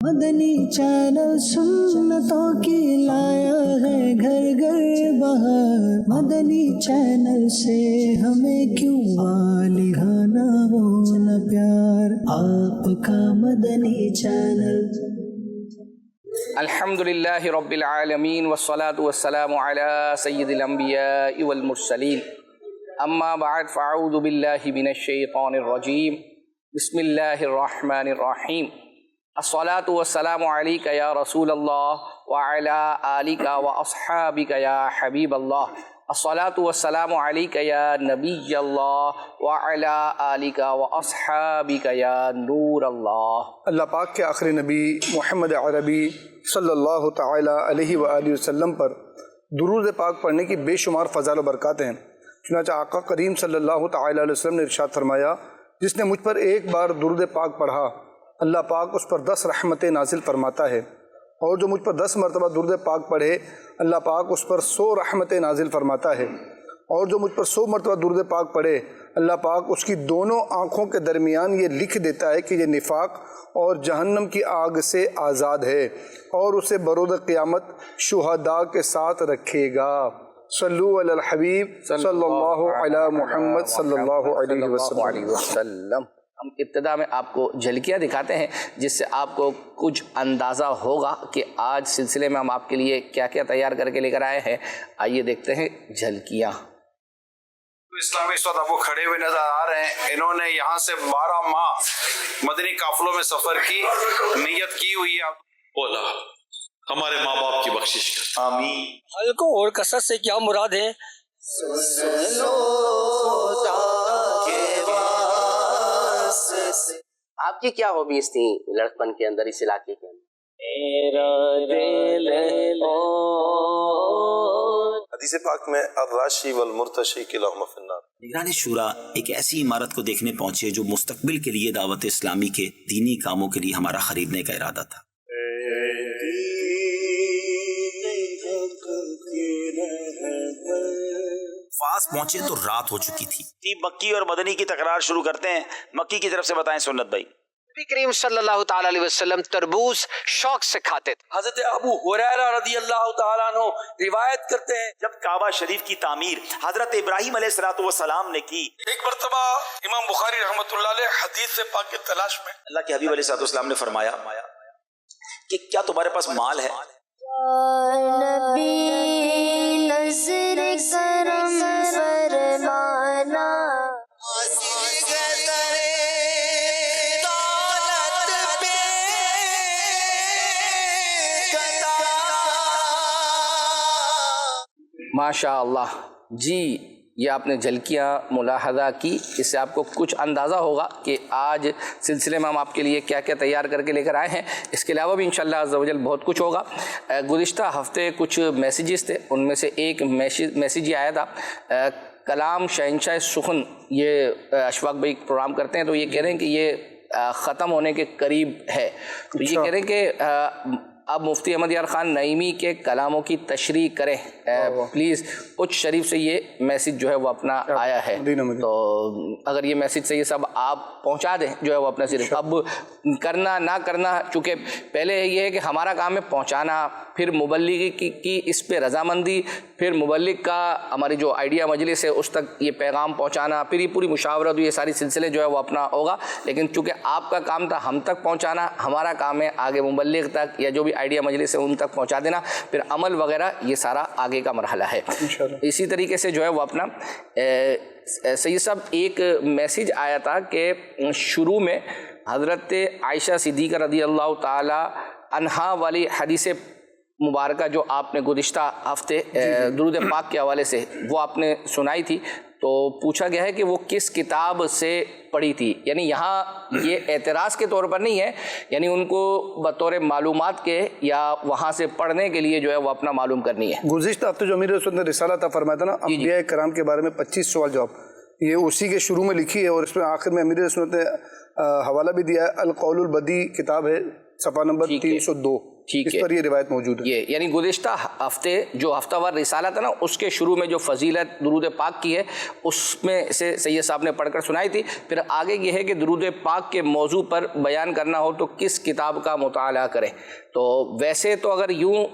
مدنی channel سنتوں کی لایا ہے گھر گھر بہار، مدنی چینل سے ہمیں کیوں والہانہ ہو نہ پیار، آپ کا مدنی چینل۔ الحمدللہ رب العالمین والصلاة والسلام علی سید الانبیاء والمرسلین، اما بعد فاعوذ باللہ من الشیطان الرجیم، بسم اللہ الرحمن الرحیم۔ الصلاة والسلام علیک یا رسول اللہ وعلی آلک واصحابک یا حبیب اللہ، الصلاة والسلام علیک یا نبی اللہ وعلی آلک واصحابک یا نور اللہ۔ اللہ پاک کے آخری نبی محمد عربی صلی اللہ تعالی علیہ وآلہ وسلم پر درود پاک پڑھنے کی بے شمار فضائل و برکات ہیں۔ چنانچہ آقا کریم صلی اللہ تعالی علیہ وسلم نے ارشاد فرمایا، جس نے مجھ پر ایک بار درود پاک پڑھا اللہ پاک اس پر 10 رحمتیں نازل فرماتا ہے، اور جو مجھ پر 10 مرتبہ درود پاک پڑھے اللہ پاک اس پر 100 رحمتیں نازل فرماتا ہے، اور جو مجھ پر 100 مرتبہ درود پاک پڑھے اللہ پاک اس کی دونوں آنکھوں کے درمیان یہ لکھ دیتا ہے کہ یہ نفاق اور جہنم کی آگ سے آزاد ہے، اور اسے بروز قیامت شہداء کے ساتھ رکھے گا۔ صلو علی الحبیب صلی اللہ علی محمد صلی اللہ علیہ وسلم۔ ہم ابتدا میں آپ کو جھلکیاں دکھاتے ہیں جس سے آپ کو کچھ اندازہ ہوگا کہ آج سلسلے میں ہم آپ کے لیے کیا کیا تیار کر کے لے کر آئے ہیں۔ آئیے دیکھتے ہیں جھلکیاں۔ اسلامی اس وقت آپ کو کھڑے ہوئے نظر آ رہے ہیں، انہوں نے یہاں سے 12 ماہ مدنی قافلوں میں سفر کی نیت کی ہوئی ہے۔ بولا ہمارے ماں باپ کی بخشش کر، آمین۔ حلقوں اور کثرت سے کیا مراد ہے؟ آپ کی کیا ہابیز تھیں لڑکپن کے اندر اس علاقے کے اندر؟ حدیث پاک میں الراشی والمرتشی کلاہما فی النار۔ نگران شورا ایک ایسی عمارت کو دیکھنے پہنچے جو مستقبل کے لیے دعوت اسلامی کے دینی کاموں کے لیے ہمارا خریدنے کا ارادہ تھا۔ پاس پہنچے تو رات ہو چکی تھی۔ مکی اور مدنی کی تکرار شروع کرتے ہیں۔ مکی کی طرف سے بتائیں سنت بھائی۔ نبی کریم صلی اللہ تعالی علیہ وسلم تربوز شوق سے کھاتے تھے۔ حضرت ابو ہریرہ رضی اللہ تعالیٰ عنہ روایت کرتے ہیں جب کعبہ شریف کی تعمیر حضرت ابراہیم علیہ السلام نے کی، ایک مرتبہ امام بخاری رحمۃ اللہ علیہ حدیث پاک کی تلاش میں اللہ کے حبیب علیہ السلام نے فرمایا کہ کیا تمہارے پاس مال ہے؟ ماشاء اللہ جی، یہ آپ نے جھلکیاں ملاحظہ کی، اس سے آپ کو کچھ اندازہ ہوگا کہ آج سلسلے میں ہم آپ کے لیے کیا کیا تیار کر کے لے کر آئے ہیں۔ اس کے علاوہ بھی انشاءاللہ عز و جل بہت کچھ ہوگا۔ گزشتہ ہفتے کچھ میسیجز تھے، ان میں سے ایک میسیج یہ آیا تھا، کلام شہنشاہ سخن، یہ اشفاق بھائی پروگرام کرتے ہیں تو یہ کہہ رہے ہیں کہ یہ ختم ہونے کے قریب ہے، تو یہ کہہ رہے ہیں کہ اب مفتی احمد یار خان نعیمی کے کلاموں کی تشریح کریں پلیز۔ کچھ شریف سے یہ میسیج جو ہے وہ اپنا آیا ہے، تو اگر یہ میسیج سے یہ سب آپ پہنچا دیں جو ہے وہ اپنا صرف اب کرنا نہ کرنا، چونکہ پہلے یہ ہے کہ ہمارا کام ہے پہنچانا، پھر مبلغ کی اس پہ رضامندی، پھر مبلغ کا ہماری جو آئیڈیا مجلس ہے اس تک یہ پیغام پہنچانا، پھر یہ پوری مشاورت، یہ ساری سلسلے جو ہے وہ اپنا ہوگا۔ لیکن چونکہ آپ کا کام تھا ہم تک پہنچانا، ہمارا کام ہے آگے مبلغ تک یا جو بھی آئیڈیا مجلس ہے ان تک پہنچا دینا، پھر عمل وغیرہ یہ سارا آگے کا مرحلہ ہے۔ اسی طریقے سے جو ہے وہ اپنا سید صاحب ایک میسیج آیا تھا کہ شروع میں حضرت عائشہ صدیقہ رضی اللہ تعالی عنہا والی حدیث مبارکہ جو آپ نے گزشتہ ہفتے درود پاک کے حوالے سے وہ آپ نے سنائی تھی، تو پوچھا گیا ہے کہ وہ کس کتاب سے پڑھی تھی، یعنی یہاں یہ اعتراض کے طور پر نہیں ہے، یعنی ان کو بطور معلومات کے یا وہاں سے پڑھنے کے لیے جو ہے وہ اپنا معلوم کرنی ہے۔ گزشتہ ہفتے جو امیر رسول نے رسالہ عطا فرمایا تھا نا انبیاء کرام کے بارے میں 25 سوال جواب، یہ اسی کے شروع میں لکھی ہے، اور اس میں آخر میں امیر رسول نے حوالہ بھی دیا ہے، القول البدی کتاب ہے، صفحہ نمبر 302۔ ٹھیک اس ہے، پر یہ روایت موجود ہے. یہ یعنی گزشتہ ہفتے جو ہفتہ وار رسالہ تھا نا، اس کے شروع میں جو فضیلت درود پاک کی ہے اس میں سے سید صاحب نے پڑھ کر سنائی تھی. پھر آگے یہ ہے کہ درود پاک کے موضوع پر بیان کرنا ہو تو کس کتاب کا مطالعہ کریں. تو ویسے تو اگر یوں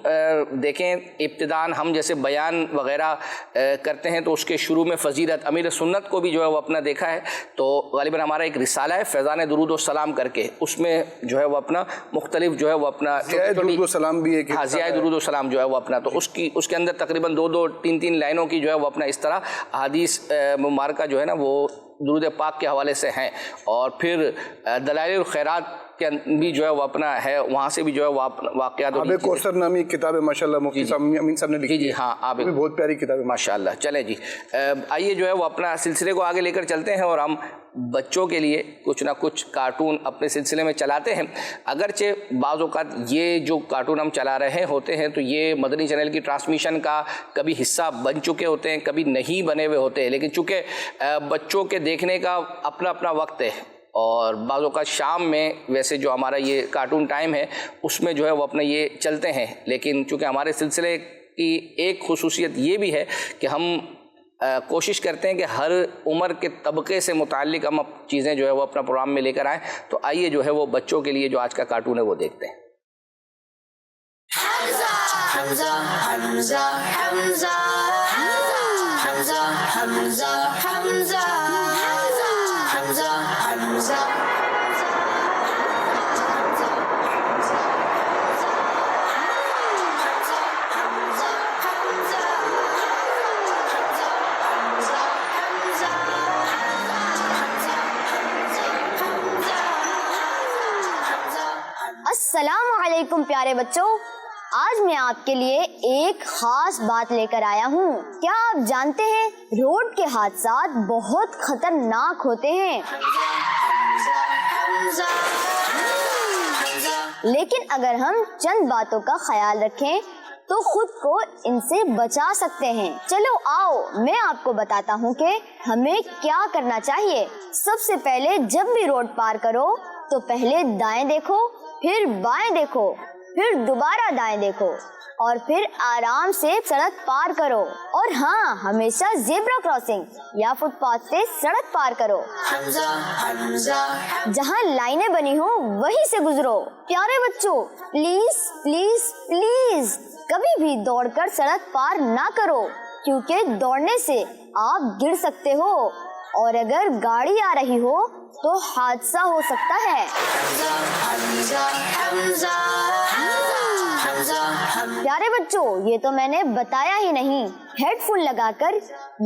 دیکھیں ابتداً ہم جیسے بیان وغیرہ کرتے ہیں تو اس کے شروع میں فضیلت امیر سنت کو بھی جو ہے وہ اپنا دیکھا ہے. تو غالباً ہمارا ایک رسالہ ہے فیضان درود و سلام کر کے، اس میں جو ہے وہ اپنا مختلف جو ہے وہ اپنا درود و سلام بھی ایک ضیاء درود و سلام جو ہے وہ اپنا، تو اس کے اندر تقریباً 2-3 لائنوں کی جو ہے وہ اپنا اس طرح احادیث مبارکہ جو ہے نا وہ درود پاک کے حوالے سے ہیں. اور پھر دلائل الخیرات کے بھی جو ہے وہ اپنا ہے، وہاں سے بھی جو ہے وہ واقعات. آب کوثر نامی کتاب ہے ماشاءاللہ، مفتی صاحب امین صاحب نے لکھی. جی ہاں، بھی بہت پیاری کتاب ہے ماشاءاللہ. چلیں جی، آئیے جو ہے وہ اپنا سلسلے کو آگے لے کر چلتے ہیں اور ہم بچوں کے لیے کچھ نہ کچھ کارٹون اپنے سلسلے میں چلاتے ہیں. اگرچہ بعض اوقات یہ جو کارٹون ہم چلا رہے ہوتے ہیں تو یہ مدنی چینل کی ٹرانسمیشن کا کبھی حصہ بن چکے ہوتے ہیں، کبھی نہیں بنے ہوئے ہوتے ہیں، لیکن چونکہ بچوں کے دیکھنے کا اپنا اپنا وقت ہے اور بعض اوقات شام میں ویسے جو ہمارا یہ کارٹون ٹائم ہے اس میں جو ہے وہ اپنے یہ چلتے ہیں. لیکن چونکہ ہمارے سلسلے کی ایک خصوصیت یہ بھی ہے کہ ہم کوشش کرتے ہیں کہ ہر عمر کے طبقے سے متعلق ہم چیزیں جو ہے وہ اپنا پروگرام میں لے کر آئیں. تو آئیے جو ہے وہ بچوں کے لیے جو آج کا کارٹون ہے وہ دیکھتے ہیں. السلام علیکم پیارے بچوں، آج میں آپ کے لیے ایک خاص بات لے کر آیا ہوں. کیا آپ جانتے ہیں روڈ کے حادثات بہت خطرناک ہوتے ہیں، لیکن اگر ہم چند باتوں کا خیال رکھیں تو خود کو ان سے بچا سکتے ہیں. چلو آؤ میں آپ کو بتاتا ہوں کہ ہمیں کیا کرنا چاہیے. سب سے پہلے جب بھی روڈ پار کرو تو پہلے دائیں دیکھو، پھر بائیں دیکھو، پھر دوبارہ دائیں دیکھو اور پھر آرام سے سڑک پار کرو. اور ہاں، ہمیشہ زیبرا کراسنگ یا فٹ پاتھ سے سڑک پار کرو. جہاں لائنیں بنی ہوں وہیں سے گزرو. پیارے بچوں، پلیز پلیز پلیز کبھی بھی دوڑ کر سڑک پار نہ کرو، کیونکہ دوڑنے سے آپ گر سکتے ہو اور اگر گاڑی آ رہی ہو تو حادثہ ہو سکتا ہے. پیارے بچوں، یہ تو میں نے بتایا ہی نہیں، ہیڈ فون لگا کر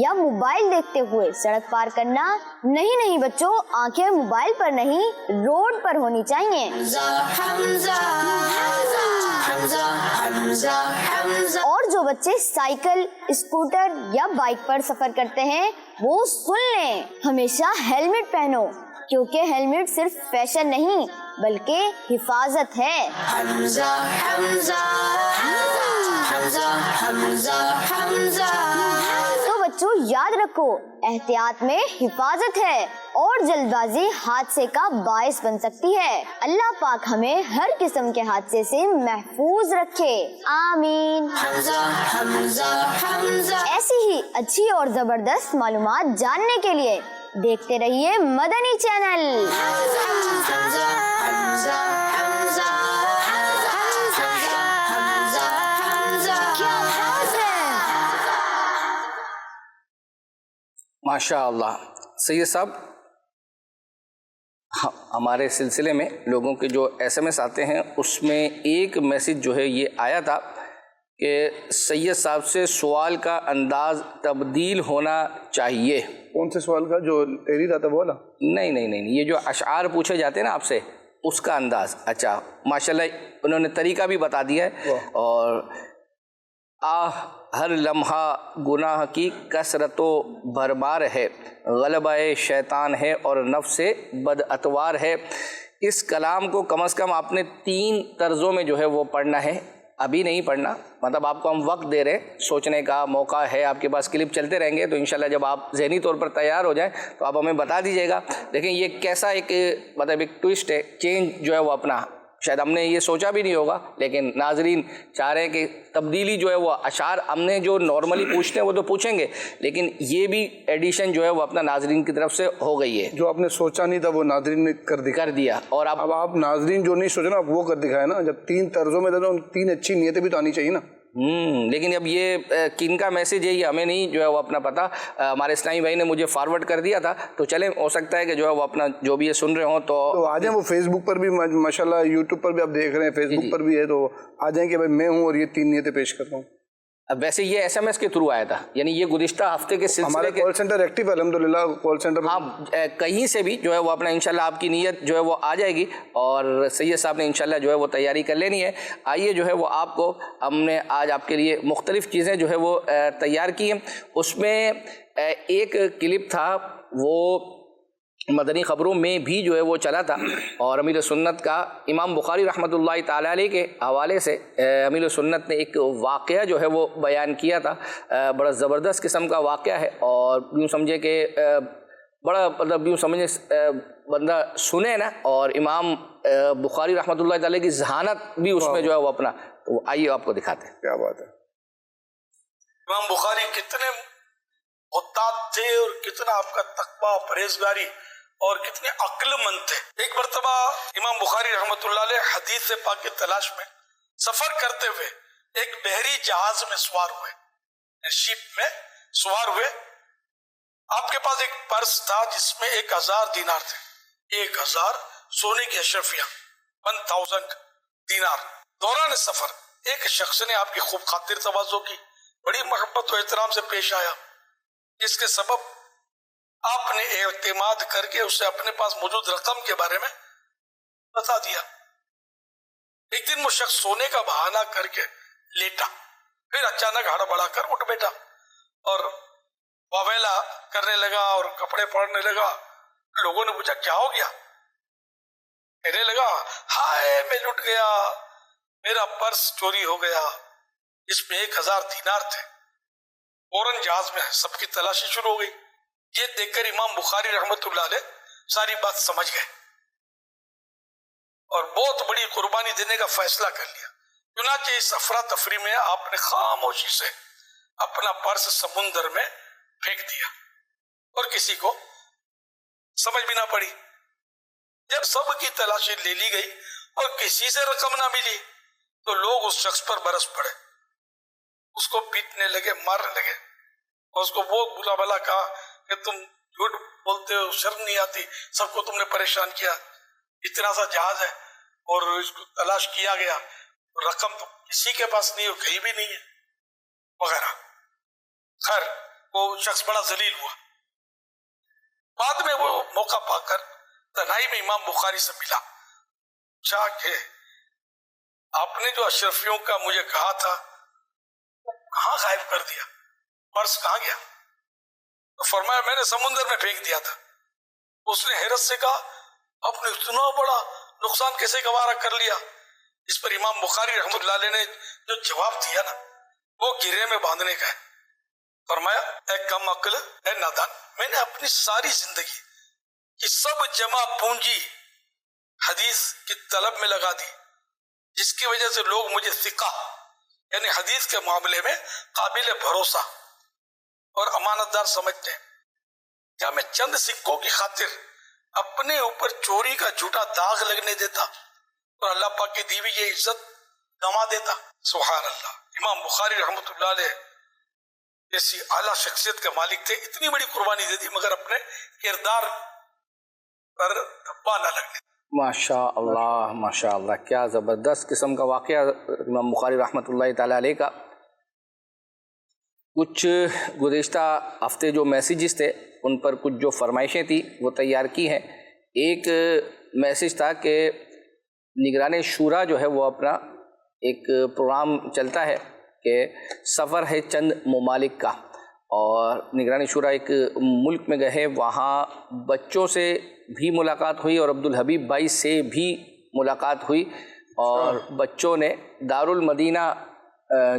یا موبائل دیکھتے ہوئے سڑک پار کرنا نہیں بچوں، آنکھیں موبائل پر نہیں روڈ پر ہونی چاہیے. اور جو بچے سائیکل، اسکوٹر یا بائک پر سفر کرتے ہیں وہ سن لیں، ہمیشہ ہیلمٹ پہنو، کیونکہ ہیلمٹ صرف فیشن نہیں بلکہ حفاظت ہے. تو بچوں یاد رکھو، احتیاط میں حفاظت ہے اور جلد بازی حادثے کا باعث بن سکتی ہے. اللہ پاک ہمیں ہر قسم کے حادثے سے محفوظ رکھے، آمین. ایسی ہی اچھی اور زبردست معلومات جاننے کے لیے دیکھتے رہیے مدنی چینل. ماشاء اللہ. سید صاحب، ہمارے سلسلے میں لوگوں کے جو SMS آتے ہیں اس میں ایک میسیج جو ہے یہ آیا تھا کہ سید صاحب سے سوال کا انداز تبدیل ہونا چاہیے. کون سے سوال کا؟ جو تحریر آتا وہ والا؟ نہیں، یہ جو اشعار پوچھے جاتے ہیں نا آپ سے، اس کا انداز. اچھا، ماشاءاللہ انہوں نے طریقہ بھی بتا دیا ہے. اور ہر لمحہ گناہ کی کثرت و بھرمار ہے، غلبہ شیطان ہے اور نفس بد اتوار ہے. اس کلام کو کم از کم آپ نے 3 طرزوں میں جو ہے وہ پڑھنا ہے. ابھی نہیں پڑھنا، مطلب آپ کو ہم وقت دے رہے ہیں، سوچنے کا موقع ہے آپ کے پاس. کلپ چلتے رہیں گے تو انشاءاللہ جب آپ ذہنی طور پر تیار ہو جائیں تو آپ ہمیں بتا دیجیے گا. دیکھیں یہ کیسا ایک مطلب ایک ٹوسٹ ہے، چینج جو ہے وہ اپنا شاید ہم نے یہ سوچا بھی نہیں ہوگا، لیکن ناظرین چاہ رہے ہیں کہ تبدیلی جو ہے وہ اشعار ہم نے جو نارملی پوچھتے ہیں وہ تو پوچھیں گے، لیکن یہ بھی ایڈیشن جو ہے وہ اپنا ناظرین کی طرف سے ہو گئی ہے. جو آپ نے سوچا نہیں تھا وہ ناظرین نے کر دیا. اور اب آپ ناظرین جو نہیں سوچے نا آپ وہ کر دکھائے نا. جب 3 طرزوں میں تھے 3 اچھی نیتیں بھی تو آنی چاہیے نا. لیکن اب یہ کن کا میسیج ہے یہ ہمیں نہیں جو ہے وہ اپنا پتہ. ہمارے اسلامی بھائی نے مجھے فارورڈ کر دیا تھا، تو چلیں ہو سکتا ہے کہ جو ہے وہ اپنا جو بھی یہ سن رہے ہوں تو آ جائیں. وہ فیس بک پر بھی ماشاءاللہ یوٹیوب پر بھی آپ دیکھ رہے ہیں، فیس بک پر بھی ہے، تو آ جائیں کہ بھائی میں ہوں اور یہ 3 نیتیں پیش کر رہا ہوں. اب ویسے یہ SMS کے تھرو آیا تھا، یعنی یہ گزشتہ ہفتے کے سلسلے ہمارا کال سینٹر ایکٹیو ہے الحمدللہ. کال سینٹر ہاں کہیں سے بھی جو ہے وہ اپنا انشاءاللہ آپ کی نیت جو ہے وہ آ جائے گی، اور سید صاحب نے انشاءاللہ جو ہے وہ تیاری کر لینی ہے. آئیے جو ہے وہ آپ کو ہم نے آج آپ کے لیے مختلف چیزیں جو ہے وہ تیار کی ہیں. اس میں ایک کلپ تھا وہ مدنی خبروں میں بھی جو ہے وہ چلا تھا، اور امیر سنت کا امام بخاری رحمۃ اللہ تعالیٰ علیہ کے حوالے سے امیر سنت نے ایک واقعہ جو ہے وہ بیان کیا تھا. بڑا زبردست قسم کا واقعہ ہے، اور یوں سمجھے کہ بڑا مطلب یوں سمجھے بندہ سنے نا، اور امام بخاری رحمۃ اللہ تعالیٰ کی ذہانت بھی اس میں جو ہے وہ اپنا. تو آئیے آپ کو دکھاتے ہیں. کیا بات ہے. امام بخاری کتنے محتاط تھے اور کتنا آپ کا تقویٰ پرہیزگاری اور کتنے عقل مند تھے. ایک مرتبہ امام بخاری رحمۃ اللہ علیہ حدیث پاک کی تلاش میں سفر کرتے ہوئے ایک بحری جہاز میں سوار ہوئے، شپ میں سوار ہوئے. آپ کے پاس ایک پرس تھا جس میں 1000 دینار تھے. 1000 سونے کی اشرفیاں، 1000 دینار. دوران سفر ایک شخص نے آپ کی خوب خاطر تواضع کی، بڑی محبت و احترام سے پیش آیا، جس کے سبب آپ نے اعتماد کر کے اسے اپنے پاس موجود رقم کے بارے میں بتا دیا. ایک دن وہ شخص سونے کا بہانہ کر کے لیٹا، پھر اچانک ہڑ بڑا کر اٹھ بیٹھا اور واویلا کرنے لگا اور کپڑے پھاڑنے لگا. لوگوں نے پوچھا کیا ہو گیا؟ کہنے لگا ہائے میں لٹ گیا، میرا پرس چوری ہو گیا، اس میں 1000 دینار تھے. فوراً جہاز میں سب کی تلاشی شروع ہو گئی. یہ دیکھ کر امام بخاری رحمۃ اللہ علیہ ساری بات سمجھ گئے اور بہت بڑی قربانی دینے کا فیصلہ کر لیا. چنانچہ اس افراتفری میں آپ نے خاموشی سے اپنا پرس سمندر میں پھینک دیا اور کسی کو سمجھ بھی نہ پڑی. جب سب کی تلاشی لے لی گئی اور کسی سے رقم نہ ملی تو لوگ اس شخص پر برس پڑے، اس کو پیٹنے لگے، مارنے لگے، اور اس کو بہت برا بھلا کہا کہ تم جھوٹ بولتے ہو، شرم نہیں آتی، سب کو تم نے پریشان کیا، اتنا سا جہاز ہے اور اس کو تلاش کیا گیا، رقم تو کسی کے پاس نہیں ہو، کہیں بھی نہیں ہے وغیرہ. خیر وہ شخص بڑا ذلیل ہوا. بعد میں وہ موقع پا کر تنہائی میں امام بخاری سے ملا، پوچھا کہ آپ نے جو اشرفیوں کا مجھے کہا تھا وہ کہاں غائب کر دیا، پرس کہاں گیا؟ تو فرمایا میں نے سمندر میں پھینک دیا تھا. اس نے حیرت سے کہا آپ نے اتنا بڑا نقصان کیسے گوارا کر لیا؟ اس پر امام بخاری رحمۃ اللہ علیہ نے جو جواب دیا نا وہ گرے میں باندھنے کا ہے. فرمایا اے کم عقل، اے نادان، میں نے اپنی ساری زندگی کی سب جمع پونجی حدیث کی طلب میں لگا دی، جس کی وجہ سے لوگ مجھے ثقہ یعنی حدیث کے معاملے میں قابل بھروسہ اور امانت دار سمجھتے ہیں. کیا میں چند سکوں کی خاطر اپنے اوپر چوری کا جھوٹا داغ لگنے دیتا اور اللہ پاک کی دی ہوئی یہ عزت گنوا دیتا؟ سبحان اللہ. امام بخاری رحمۃ اللہ علیہ جیسی اعلیٰ شخصیت کے مالک تھے، اتنی بڑی قربانی دے دی مگر اپنے کردار پر دھبا نہ لگنے. ماشاء اللہ ماشاء اللہ، کیا زبردست قسم کا واقعہ امام بخاری رحمۃ اللہ تعالیٰ علیہ کا. کچھ گزشتہ ہفتے جو میسیجز تھے ان پر کچھ جو فرمائشیں تھیں وہ تیار کی ہیں. ایک میسیج تھا کہ نگران شورا جو ہے وہ اپنا ایک پروگرام چلتا ہے کہ سفر ہے چند ممالک کا، اور نگران شورا ایک ملک میں گئے، وہاں بچوں سے بھی ملاقات ہوئی اور عبدالحبیب بھائی سے بھی ملاقات ہوئی، اور بچوں نے دارالمدینہ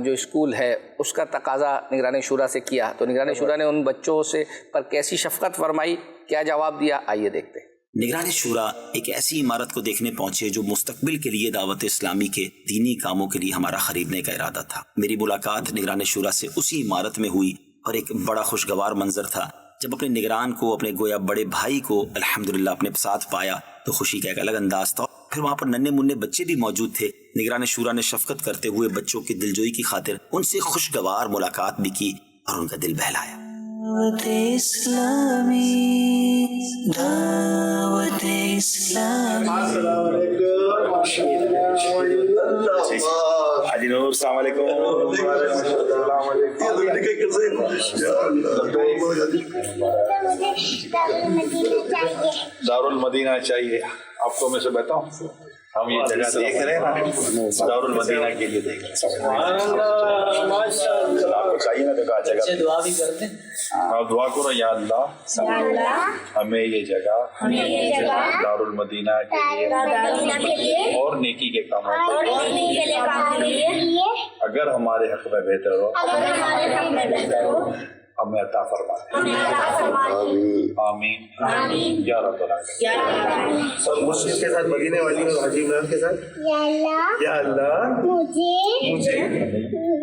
جو اسکول ہے اس کا تقاضا نگران شورا سے کیا. تو نگران شورا نے ان بچوں سے پر کیسی شفقت فرمائی، کیا جواب دیا، آئیے دیکھتے ہیں. نگران شورا ایک ایسی عمارت کو دیکھنے پہنچے جو مستقبل کے لیے دعوت اسلامی کے دینی کاموں کے لیے ہمارا خریدنے کا ارادہ تھا۔ میری ملاقات نگران شورا سے اسی عمارت میں ہوئی اور ایک بڑا خوشگوار منظر تھا جب اپنے نگران کو، اپنے گویا بڑے بھائی کو الحمدللہ اپنے ساتھ پایا تو خوشی کا ایک الگ انداز تھا۔ پھر وہاں پر ننھے منھے بچے بھی موجود تھے۔ نگران شورا نے شفقت کرتے ہوئے بچوں کی دلجوئی کی خاطر ان سے خوشگوار ملاقات بھی کی اور ان کا دل بہلایا۔ دعوت اسلامی، دعوت اسلامی۔ حاجی نور السلام علیکم۔ دارالمدینہ چاہیے آپ کو، میں سے بتاؤں ہم یہ جگہ دیکھ رہے ہیں دارالمدینہ کے لیے دیکھ رہے ہیں۔ آپ کو چاہیے نا دیکھا جگہ، دعا بھی کرتے ہیں آپ دعا کرو یا اللہ ہمیں یہ جگہ دارالمدینہ کے لیے اور نیکی کے کاموں کے لیے اگر ہمارے حق میں بہتر ہو ہمیں عطا فرما، آمین یا رب العالمین۔ سب مسجد کے ساتھ، مدینے والی اور حاجی عمران کے ساتھ، یا اللہ مجھے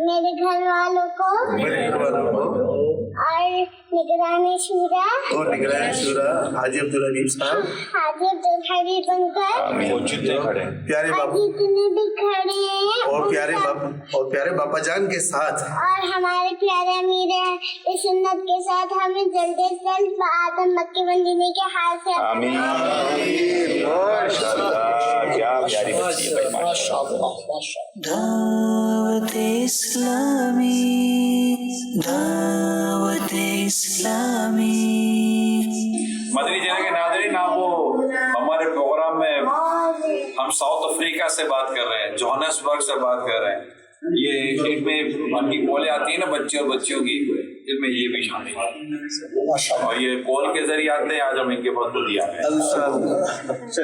میرے گھر والوں کو اور نگران شورا حاجی عبدالحبیب صاحب، حاجی عبدالحبیب انکل، پیارے باپا جتنے بھی کھڑے ہیں اور پیارے باپا جان کے ساتھ، اور ہمارے پیارے امیر سنت کے ساتھ ہمیں جلد از جلد آدم مکے مدینے کے حال سے آمین۔ ماشاءاللہ، کیا پیاری بچی ہے بھائی، ماشاءاللہ۔ دعوت اسلامی، دعوت اسلامی۔ مدنی چینل کے ناظرین، آپ وہ ہمارے پروگرام میں ہم ساؤتھ افریقہ سے بات کر رہے ہیں، جوہانسبرگ سے بات کر رہے ہیں۔ یہ ان میں ان کی کالیں آتی ہیں نا بچے اور بچیوں کی، ان میں یہ بھی شامل ہے اور یہ کال کے ذریعے آتے ہیں۔ آج ہم ان کے بہت دیا ہے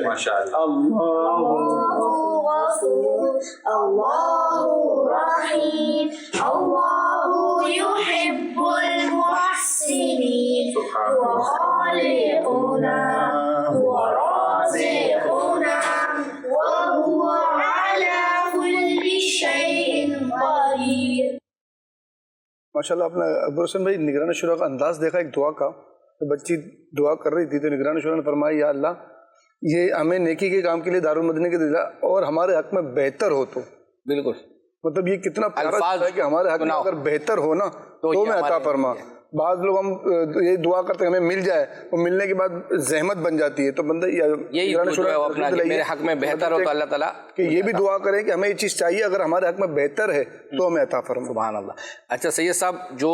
ماشاء اللہ۔ اللہ رحیم، اللہ یحب المحسنین، وخالقنا ورازقنا وهو على كل شيء قدیر۔ ماشاءاللہ آپ نے اکبر حسین بھائی نگران شورا کا انداز دیکھا ایک دعا کا، تو بچی دعا کر رہی تھی تو نگران شورا نے فرمایا یا اللہ یہ ہمیں نیکی کے کام کے لیے دارالمدینہ کے دلا اور ہمارے حق میں بہتر ہو تو۔ بالکل، مطلب یہ کتنا پیارا ہے کہ ہمارے حق میں اگر بہتر ہو نا تو میں عطا فرما۔ بعض لوگ ہم یہ دعا کرتے ہیں ہمیں مل جائے، اور ملنے کے بعد زحمت بن جاتی ہے، تو بندہ یہی میرے حق میں بہتر ہو تو اللہ تعالیٰ کہ یہ بھی دعا کرے کہ ہمیں یہ چیز چاہیے، اگر ہمارے حق میں بہتر ہے تو ہمیں عطا فرما۔ سبحان اللہ۔ اچھا سید صاحب، جو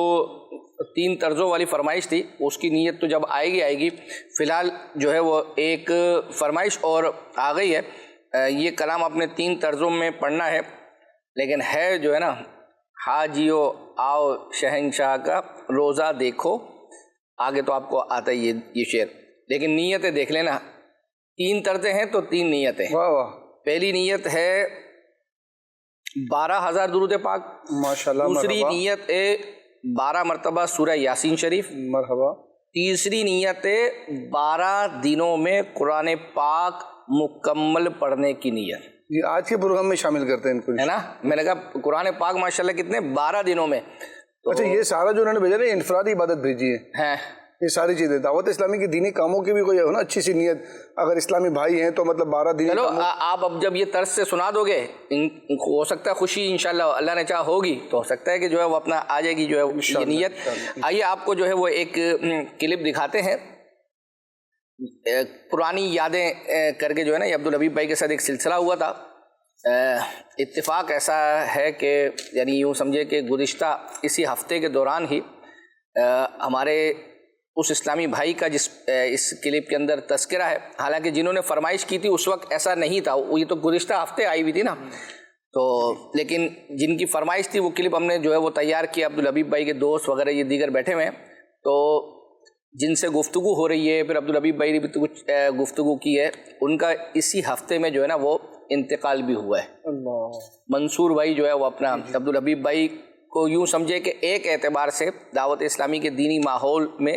3 طرزوں والی فرمائش تھی اس کی نیت تو جب آئے گی، فی الحال جو ہے وہ ایک فرمائش اور آ گئی ہے۔ یہ کلام اپنے 3 طرزوں میں پڑھنا ہے، لیکن ہے جو ہے نا، حاجیو آؤ شہنشاہ کا روزہ دیکھو، آگے تو آپ کو آتا ہی یہ شعر، لیکن نیتیں دیکھ لینا۔ 3 طرزیں ہیں تو 3 نیتیں۔ واہ واہ۔ پہلی نیت ہے 12,000 درود پاک، ماشاءاللہ۔ دوسری نیت ہے 12 مرتبہ سورہ یاسین شریف، مرحبا۔ تیسری نیت ہے 12 دنوں میں قرآن پاک مکمل پڑھنے کی نیت۔ یہ آج کے پروگرام میں شامل کرتے ہیں ان کو، ہے نا؟ میں نے کہا قرآن پاک ماشاءاللہ کتنے 12 دنوں میں۔ اچھا یہ سارا جو انہوں نے بھیجا نا، انفرادی عبادت بھیجی ہے یہ ساری چیزیں، دعوت اسلامی کی دینی کاموں کی بھی کوئی ہے نا اچھی سی نیت، اگر اسلامی بھائی ہیں تو مطلب 12 دینی چلو کاموں۔ آپ اب جب یہ طرز سے سنا دو گے، ہو سکتا ہے خوشی انشاءاللہ اللہ نے چاہا ہوگی تو ہو سکتا ہے کہ جو ہے وہ اپنا آ جائے گی جو ہے یہ نیت۔ آئیے آپ کو جو ہے وہ ایک کلپ دکھاتے ہیں، پرانی یادیں کر کے جو ہے نا، یہ عبدالحبیب بھائی کے ساتھ ایک سلسلہ ہوا تھا۔ اتفاق ایسا ہے کہ یعنی یوں سمجھے کہ گزشتہ اسی ہفتے کے دوران ہی ہمارے اس اسلامی بھائی کا جس اس کلپ کے اندر تذکرہ ہے، حالانکہ جنہوں نے فرمائش کی تھی اس وقت ایسا نہیں تھا، یہ تو گزشتہ ہفتے آئی ہوئی تھی نا، تو لیکن جن کی فرمائش تھی وہ کلپ ہم نے جو ہے وہ تیار کیا، عبدالحبیب بھائی کے دوست وغیرہ یہ دیگر بیٹھے ہوئے ہیں، تو جن سے گفتگو ہو رہی ہے، پھر عبدالحبیب بھائی نے بھی کچھ گفتگو کی ہے، ان کا اسی ہفتے میں جو ہے نا وہ انتقال بھی ہوا ہے۔ منصور بھائی جو ہے وہ اپنا عبدالحبیب بھائی کو یوں سمجھے کہ ایک اعتبار سے دعوت اسلامی کے دینی ماحول میں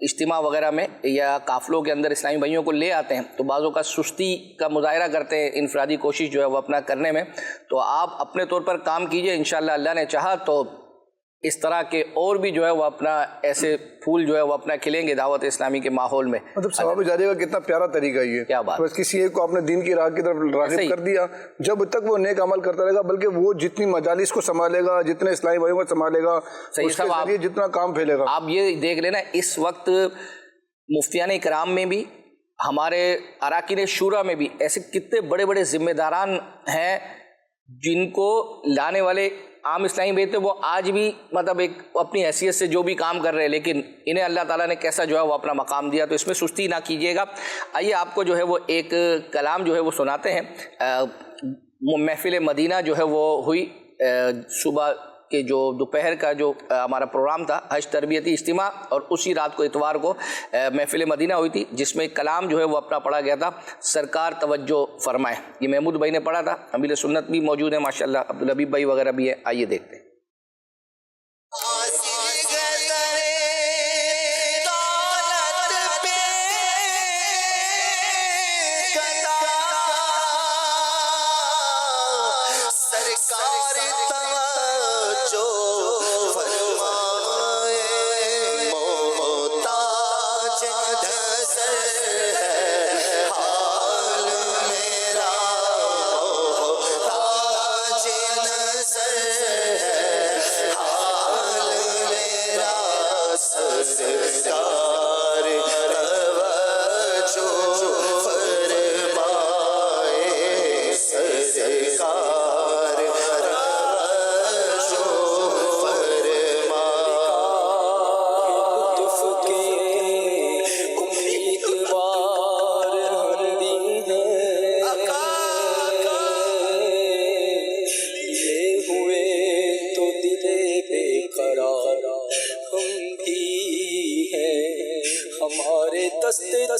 اجتماع وغیرہ میں یا قافلوں کے اندر اسلامی بھائیوں کو لے آتے ہیں تو بعضوں کا سستی کا مظاہرہ کرتے ہیں انفرادی کوشش جو ہے وہ اپنا کرنے میں، تو آپ اپنے طور پر کام کیجئے، انشاءاللہ اللہ نے چاہا تو اس طرح کے اور بھی جو ہے وہ اپنا ایسے پھول جو ہے وہ اپنا کھلیں گے دعوت اسلامی کے ماحول میں۔ مطلب ثواب جاریہ کا کتنا پیارا طریقہ یہ، کیا بات، بس کسی ایک کو آپ نے دین کی راہ کی طرف راغب کر دیا، جب تک وہ نیک عمل کرتا رہے گا، بلکہ وہ جتنی مجالس کو سنبھالے گا، جتنے اسلامی بھائیوں کو سنبھالے گا، اس کے ذریعے جتنا کام پھیلے گا۔ آپ یہ دیکھ لینا اس وقت مفتیان کرام میں بھی، ہمارے اراکین شورا میں بھی ایسے کتنے بڑے بڑے ذمہ داران ہیں جن کو لانے والے عام اسلامی بھائی تھے، وہ آج بھی مطلب ایک اپنی حیثیت سے جو بھی کام کر رہے ہیں، لیکن انہیں اللہ تعالیٰ نے کیسا جو ہے وہ اپنا مقام دیا، تو اس میں سستی نہ کیجیے گا۔ آئیے آپ کو جو ہے وہ ایک کلام جو ہے وہ سناتے ہیں۔ محفل مدینہ جو ہے وہ ہوئی صبح کے جو دوپہر کا جو ہمارا پروگرام تھا حج تربیتی اجتماع، اور اسی رات کو اتوار کو محفل مدینہ ہوئی تھی جس میں ایک کلام جو ہے وہ اپنا پڑھا گیا تھا، سرکار توجہ فرمائے۔ یہ محمود بھائی نے پڑھا تھا، امیر سنت بھی موجود ہیں ماشاءاللہ، عبدالحبیب بھائی وغیرہ بھی ہے، آئیے دیکھتے ہیں۔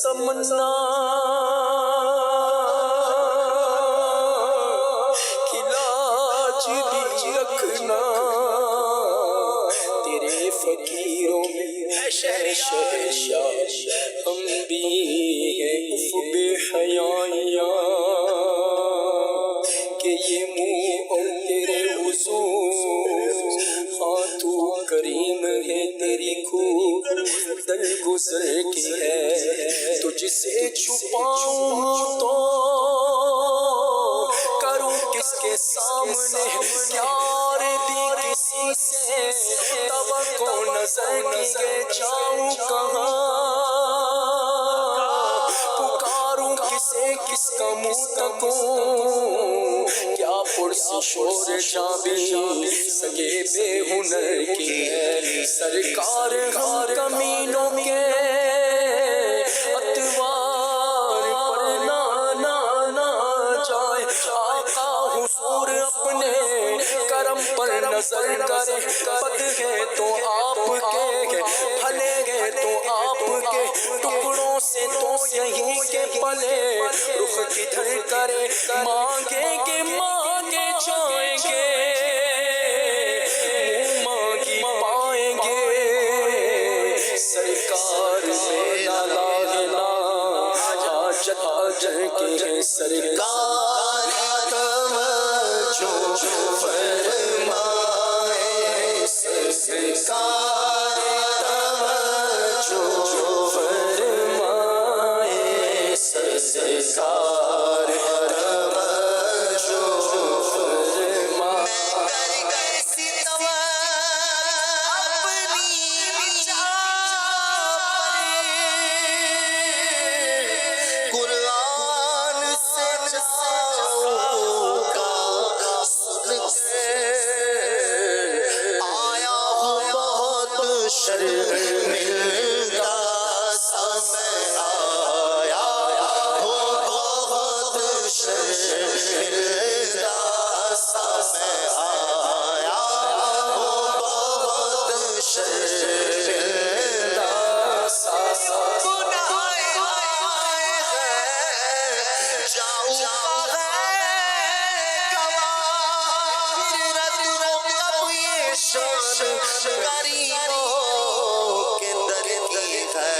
تمنا کلاج بھی رکھنا تیرے فقیروں میں شہنشاہ ہم بھی ہیں بے حیائیاں کہ یہ منہ اور تیرے حضور، ہاں تو کریم ہے تیری خوب در گزر کی ہے، تجھ سے چھپاؤں تو کروں کس کے سامنے، یار دی کسی سے توقع نظر کیے جاؤں کہاں، پکاروں کسے کس کا منہ تکوں، کیا پرس شور جاں بھی سگے بے ہنر کی ہے، سرکار ہم کمینوں کے اتوار پر نہ جائے، آقا حضور اپنے کرم پر نظر کرے، بد گئے تو آپ کے بھلے گئے تو آپ کے، ٹکڑوں سے تو یہیں کے پلے رخ کدھر کرے، مانگے گے مانگے جائیں گے، مانگی پائیں گے، سرکار میں لا لاغنا حاجت اجر کی ہے، سرکار توجہ فرمائے، سرکار توجہ فرمائے، سرکار توجہ فرمائے، غریبوں کے در کی ہے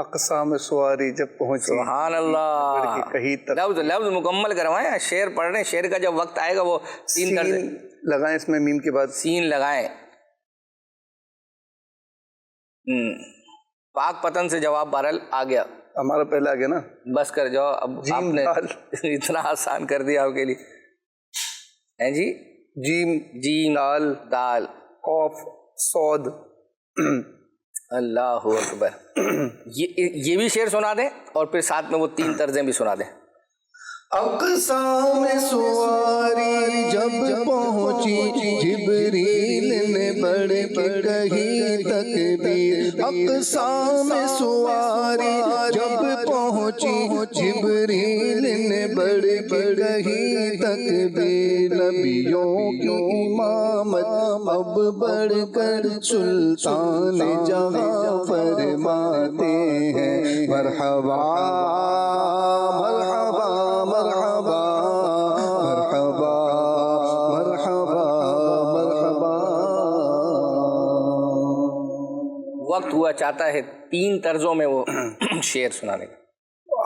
اقصا میں سواری جب پہنچی، سبحان اللہ، کہیں لفظ مکمل کروائیں، شعر پڑھ رہے ہیں، شعر کا جب وقت آئے گا وہ تین لگائیں اس میں، میم کے بعد سین لگائیں. پاک پتن سے جواب بہرحال آ گیا، ہمارا پہلا آ گیا نا. بس کر جاؤ، اب آپ نے اتنا آسان کر دیا آپ کے لیے. ہیں جی، جیم دال قاف صاد. اللہ اکبر. یہ بھی شعر سنا دیں اور پھر ساتھ میں وہ 3 طرزیں بھی سنا دیں. اقصا میں سواری جب پہنچی جبریل نے بڑھ کے کہی تکبیر. اقصا میں سواری جب پہنچی جبریل نے بڑھ کے کہی تکبیر. نبیوں کی امامت اب بڑھ کر سلطان جہاں فرماتے ہیں. مرحبا مرحبا مرحبا مرحبا مرحبا مرحبا. وقت ہوا چاہتا ہے 3 طرزوں میں وہ شعر سنانے کا.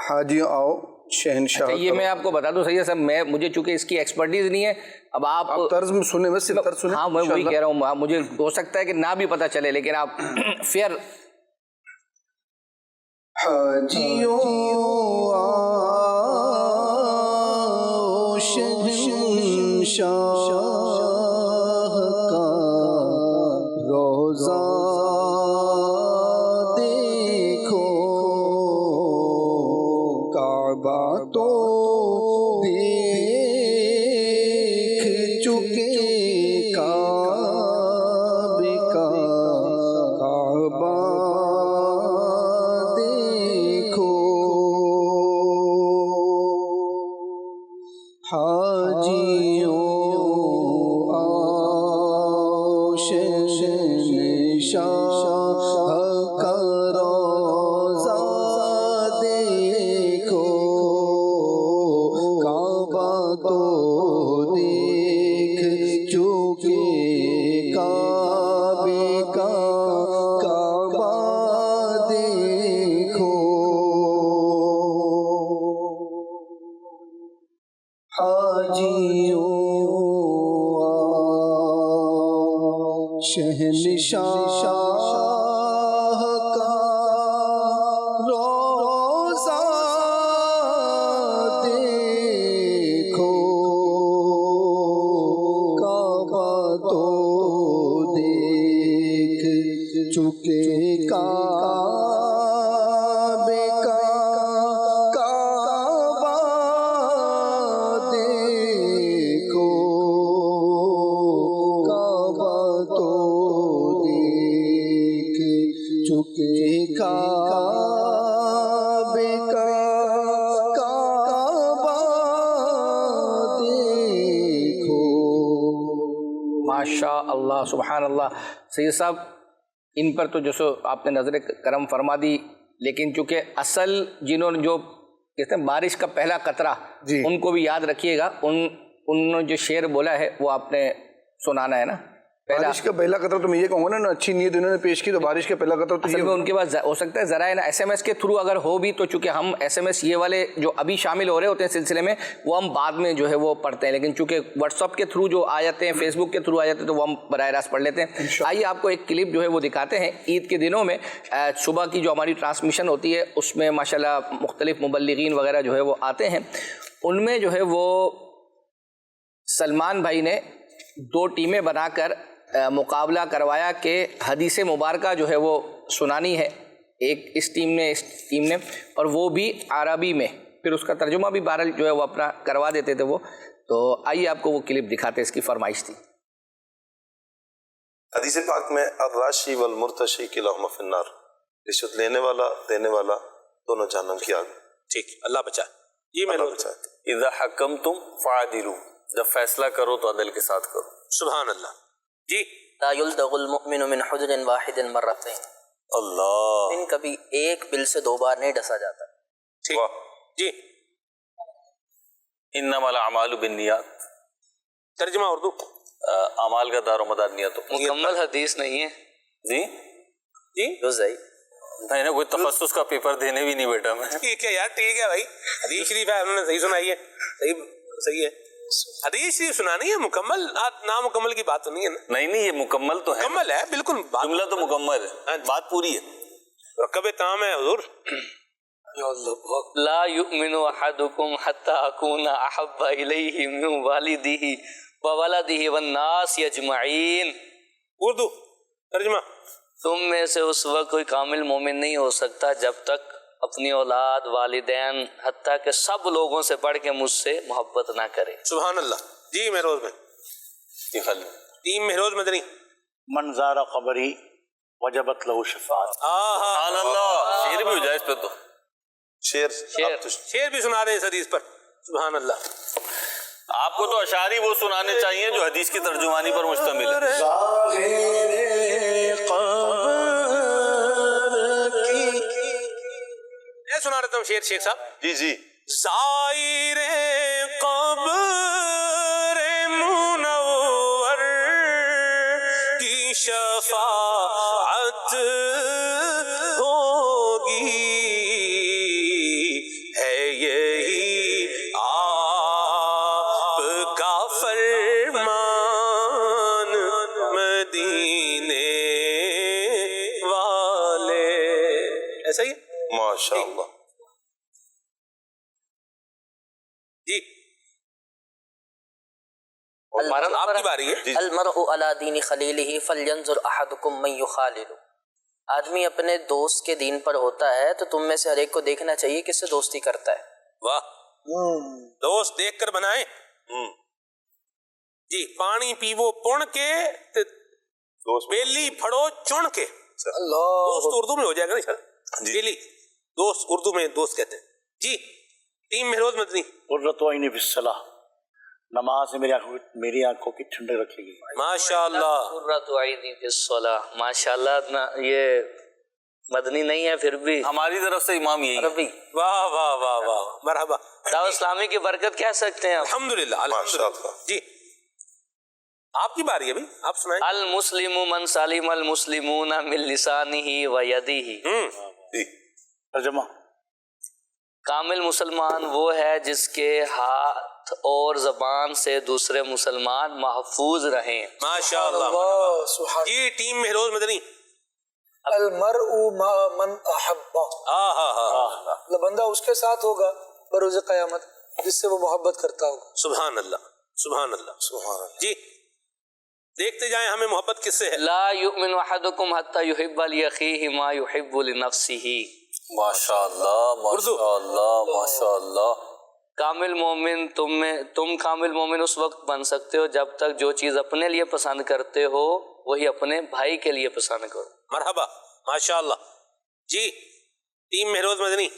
حاجیوں آؤ شہنشاہ. یہ میں آپ کو بتا دوں صحیح ہے صاحب، مجھے چونکہ اس کی ایکسپرٹیز نہیں ہے. اب آپ طرز میں سنیں، بس صرف طرز سنیں. ہاں میں وہی کہہ رہا ہوں، مجھے ہو سکتا ہے کہ نہ بھی پتہ چلے، لیکن آپ فیئر. حاجیوں شہنشاہ کا روزہ دیکھو، کعبہ تو دیکھ چکے، کعبے کا کعبہ دیکھو. حاجیوں آؤ شہنشاہ کا روزہ دیکھو، کعبہ تو دیکھ چکے، کعبے کا کعبہ دیکھو. حاجیوں شہنشاہ کا روزہ دیکھو، کعبہ تو دیکھ چکے، کعبے کا کعبہ دیکھو، کعبہ تو دیکھ چکے، کعبے کا کعبہ دیکھو. ماشاء اللہ سبحان اللہ. سید صاحب ان پر تو جو سو آپ نے نظر کرم فرما دی، لیکن چونکہ اصل جنہوں نے جو کہتے ہیں بارش کا پہلا قطرہ، ان کو بھی یاد رکھیے گا. ان نے جو شعر بولا ہے وہ آپ نے سنانا ہے نا. بارش کا پہلا قطرہ تو میں یہ کہوں گا نا، اچھی نیت انہوں نے پیش کی تو بارش کا پہلا قطرہ تو اصل میں ان کے پاس ہو سکتا ہے ذرائع نا SMS کے تھرو اگر ہو بھی، تو چونکہ ہم SMS یہ والے جو ابھی شامل ہو رہے ہوتے ہیں سلسلے میں وہ ہم بعد میں جو ہے وہ پڑھتے ہیں، لیکن چونکہ واٹس ایپ کے تھرو جو آ جاتے ہیں، فیس بک کے تھرو آ جاتے ہیں، تو وہ ہم براہ راست پڑھ لیتے ہیں. آئیے آپ کو ایک کلپ جو ہے وہ دکھاتے ہیں. عید کے دنوں میں صبح کی جو ہماری ٹرانسمیشن ہوتی ہے اس میں ماشاءاللہ مختلف مبلغین وغیرہ جو ہے وہ آتے ہیں. ان میں جو ہے وہ سلمان بھائی نے 2 ٹیمیں بنا کر مقابلہ کروایا کہ حدیث مبارکہ جو ہے وہ سنانی ہے، ایک اس ٹیم نے اور وہ بھی عربی میں، پھر اس کا ترجمہ بھی بہرحال جو ہے وہ اپنا کروا دیتے تھے وہ. تو آئیے آپ کو وہ کلپ دکھاتے ہیں، اس کی فرمائش تھی. حدیث پاک میں الراشی والمرتشی کلاہما فی النار، رشوت لینے والا دینے والا دونوں جہنم کی آگ. ٹھیک، اللہ بچائے. یہ میں اذا حکمتم فعدلوا، جب فیصلہ کرو تو عدل کے ساتھ کرو. سبحان اللہ. جی. لا یلدغ المؤمن من حجر واحد مرتين. اللہ. ان کبھی ایک بل سے 2 بار نہیں ڈسا جاتا. ٹھیک. جی. انما الاعمال بالنیات. ترجمہ اردو. اعمال کا دار و مدار نیتوں. مکمل حدیث نہیں ہے. جی جی جزئی میں نے کوئی تخصص کا پیپر دینے بھی نہیں بیٹا میں. ٹھیک ہے یار, ٹھیک ہے بھائی, حدیث شریف ہے, انہوں نے صحیح سنائی ہے, صحیح ہے. حدیث شریف سنانی ہے, مکمل نامکمل کی بات تو نہیں ہے نا. نہیں یہ مکمل تو ہے, مکمل ہے بالکل, جملہ تو مکمل ہے, بات پوری ہے. رکب تام ہے حضور. لا یؤمن احدکم حتی اکون احب الیہ من والدہ وولدہ والناس اجمعین. اردو ترجمہ. تم میں سے اس وقت کوئی کامل مومن نہیں ہو سکتا جب تک اپنی اولاد, والدین, حتیٰ کہ سب لوگوں سے بڑھ کے مجھ سے محبت نہ کرے. سبحان اللہ. جی مہروز میں ٹیم مہروز مدنی. من زار قبری وجبت له شفاعت. سبحان اللہ, شعر بھی ہو جائے اس پہ تو. شعر بھی سنا رہے ہیں اس حدیث پر. سبحان اللہ. آپ کو تو اشعاری وہ سنانے چاہیے جو حدیث کی ترجمانی پر مشتمل ہے. میں سنا رہتا ہوں شعر شیخ صاحب. جی. زائر قبر منور کی شفاعت ہوگی, ہے یہی آپ کا فرمان مدینے والے. ایسا ہی ماشاء اللہ. جی آپ کی باری ہے. المرء علی دین خلیلہ فلینظر احدکم من یخالل. آدمی اپنے دوست کے دین پر ہوتا ہے تو تم میں سے ہر ایک کو دیکھنا چاہیے کس سے دوستی کرتا ہے. واہ, دوست دیکھ کر بنائے. جی, پانی پیو پن کے, بیلی پھڑو چن کے. دوست اردو میں ہو جائے گا نا. بیلی دوست اردو میں دوست کہتے ہیں. جی ٹیم مہروز مدنی. قرۃ عینی فی الصلاۃ, نماز سے میری آنکھوں کی ٹھنڈک رکھے گی. ماشاء اللہ. قرۃ عینی فی الصلاۃ. ماشاء اللہ. یہ مدنی نہیں ہے پھر بھی ہماری طرف سے امام یہی ہے. واہ واہ واہ واہ, مرحبا. دعوت اسلامی کی برکت کہہ سکتے ہیں. الحمدللہ الحمدللہ. جی آپ کی باری ہے ابھی, آپ سنائیں. المسلم من سلم المسلمون من لسانہ و یدہ. ترجمہ. کامل مسلمان وہ ہے جس کے ہاتھ اور زبان سے دوسرے مسلمان محفوظ رہیں. ماشاء اللہ. جی ٹیم مہروز مدنی. المرء ما من احب. بندہ اس کے ساتھ ہوگا بروز قیامت جس سے وہ محبت کرتا ہوگا. سبحان اللہ سبحان اللہ سبحان اللہ. جی دیکھتے جائیں ہمیں محبت کس سے ہے. لا یؤمن احدکم حتی یحب لاخیہ ما یحب لنفسہ. ماشاء اللہ ماشاء اللہ ماشاء اللہ. کامل مومن تم کامل مومن اس وقت بن سکتے ہو جب تک جو چیز اپنے لیے پسند کرتے ہو وہی اپنے بھائی کے لیے پسند کرو. مرحبا ماشاء اللہ. جی ٹیم مہروز مدنی.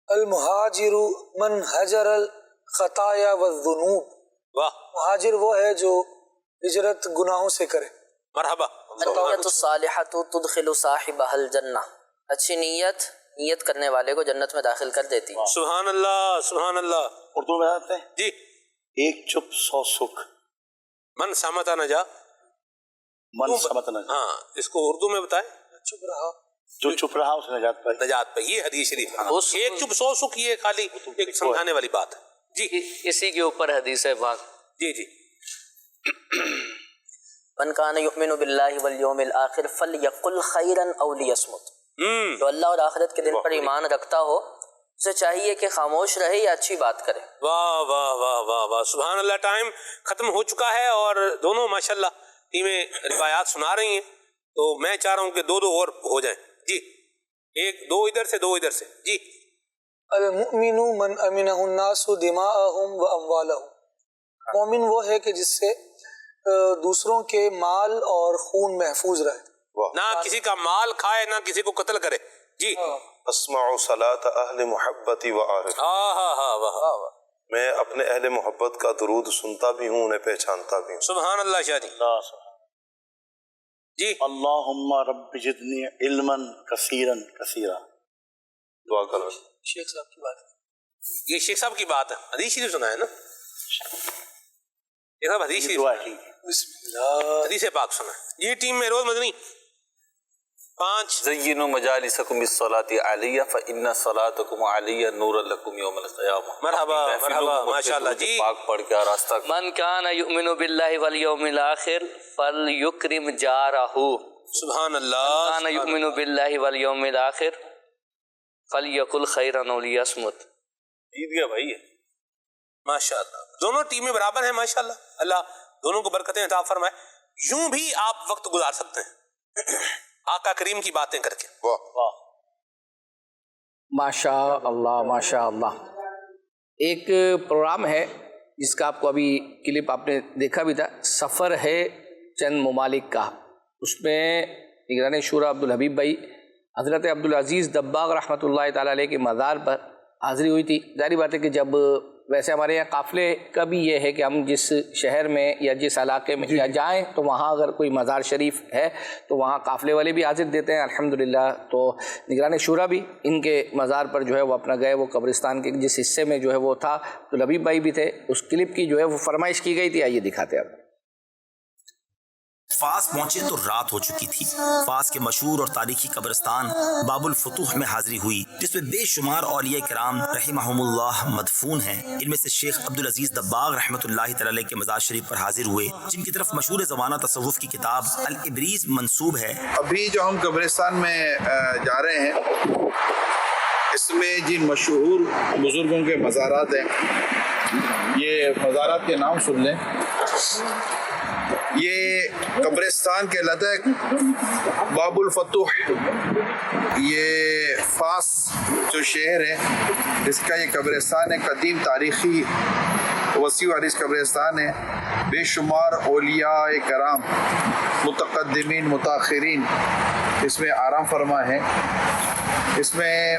المہاجر من حجر الخطایا والذنوب. واہ. مہاجر وہ ہے جو ہجرت گناہوں سے کرے. مرحبا. النیت الصالحۃ تدخل صاحبہ الجنہ. اچھی نیت کرنے والے کو جنت میں داخل کر دیتی. سبحان اللہ سبحان اللہ. اردو میں آتے ہیں. جی. ایک چپ 100 سکھ. من سامت نجا. من سامت نجا. ہاں, اس کو اردو میں بتائیں. چپ رہا, جو چپ رہا اس نجات پائی. نجات پائی. یہ حدیث شریف. ایک چپ 100 سکھ, یہ خالی ایک سمجھانے والی بات ہے. جی اسی کے اوپر حدیث ہے پاک. جی جی. من کان یؤمن باللہ والیوم الآخر فلیقل خیرا او لیصمت. جو اللہ اور آخرت کے دن پر ایمان رکھتا ہو اسے چاہیے کہ خاموش رہے یا اچھی بات کرے. واہ واہ واہ واہ واہ. سبحان اللہ. ٹائم ختم ہو چکا ہے اور دونوں ماشاءاللہ ٹیمیں روایات سنا رہی ہیں, تو میں چاہ رہا ہوں کہ دو اور ہو جائیں. جی ایک دو ادھر سے دو ادھر سے. جی المؤمن من امنہ الناس دماءہم و اموالہم. مومن وہ ہے کہ جس سے دوسروں کے مال اور خون محفوظ رہے. نہ کسی کا مال کھائے نہ کسی کو قتل کرے. جی اسمع صلاۃ اہل محبتی و عارف. میں اپنے اہل محبت کا درود سنتا بھی ہوں, انہیں پہچانتا بھی ہوں. سبحان اللہ. شاہ جی. جی اللہم رب زدنی علما کثیرا کثیرا. دعا کرو. شیخ صاحب کی بات ہے. یہ شیخ صاحب کی بات ہے. حدیث شریف سنا ہے نا شیخ صاحب. حدیث شریف, بسم اللہ. حدیث پاک سنا. یہ ٹیم میں روز مدنی. 5 زینوا مجالسکم بالصلاۃ علیہ فإن صلاتکم علیہ نور لکم یوم القیامہ. مرحبا مرحبا ماشاءاللہ جی. پاک پڑھ کے راستہ من کان یؤمن باللہ والیوم الاخر فلیکرم جارہ. سبحان اللہ. من کان یؤمن باللہ والیوم الاخر فلیقل خیرا او لیصمت. جیت گیا بھائی. ماشاءاللہ دونوں ٹیمیں برابر ہیں ماشاءاللہ. اللہ دونوں کو برکتیں عطا فرمائے. یوں بھی آپ وقت گزار سکتے ہیں آقا کریم کی باتیں کر کے. واہ ماشاء اللہ ماشاء اللہ. ایک پروگرام ہے جس کا آپ کو ابھی کلپ آپ نے دیکھا بھی تھا، سفر ہے چند ممالک کا. اس میں نگران شورا عبدالحبیب بھائی حضرت عبدالعزیز دباغ رحمۃ اللہ تعالیٰ علیہ کے مزار پر حاضری ہوئی تھی. ظاہری بات ہے کہ جب ویسے ہمارے یہاں قافلے کا بھی یہ ہے کہ ہم جس شہر میں یا جس علاقے میں یا جائیں تو وہاں اگر کوئی مزار شریف ہے تو وہاں قافلے والے بھی حاضر دیتے ہیں الحمدللہ. تو نگران شورا بھی ان کے مزار پر جو ہے وہ اپنا گئے، وہ قبرستان کے جس حصے میں جو ہے وہ تھا تو لبیب بھائی بھی تھے. اس کلپ کی جو ہے وہ فرمائش کی گئی تھی، آئیے دکھاتے ہیں اب. فاس پہنچے تو رات ہو چکی تھی. فاس کے مشہور اور تاریخی قبرستان باب الفتوح میں حاضری ہوئی جس میں بے شمار اولیاء کرام رحمہم اللہ مدفون ہیں. ان میں سے شیخ عبدالعزیز دباغ رحمۃ اللہ تعالی کے مزار شریف پر حاضر ہوئے، جن کی طرف مشہور زمانہ تصوف کی کتاب الابریز منسوب ہے. ابھی جو ہم قبرستان میں جا رہے ہیں اس میں جن مشہور بزرگوں کے مزارات ہیں، یہ مزارات کے نام سن لیں. یہ قبرستان کہلاتا ہے باب الفتوح. یہ فاس جو شہر ہے اس کا یہ قبرستان ہے، قدیم تاریخی وسیع عریض قبرستان ہے. بے شمار اولیاء کرام متقدمین متاخرین اس میں آرام فرما ہے. اس میں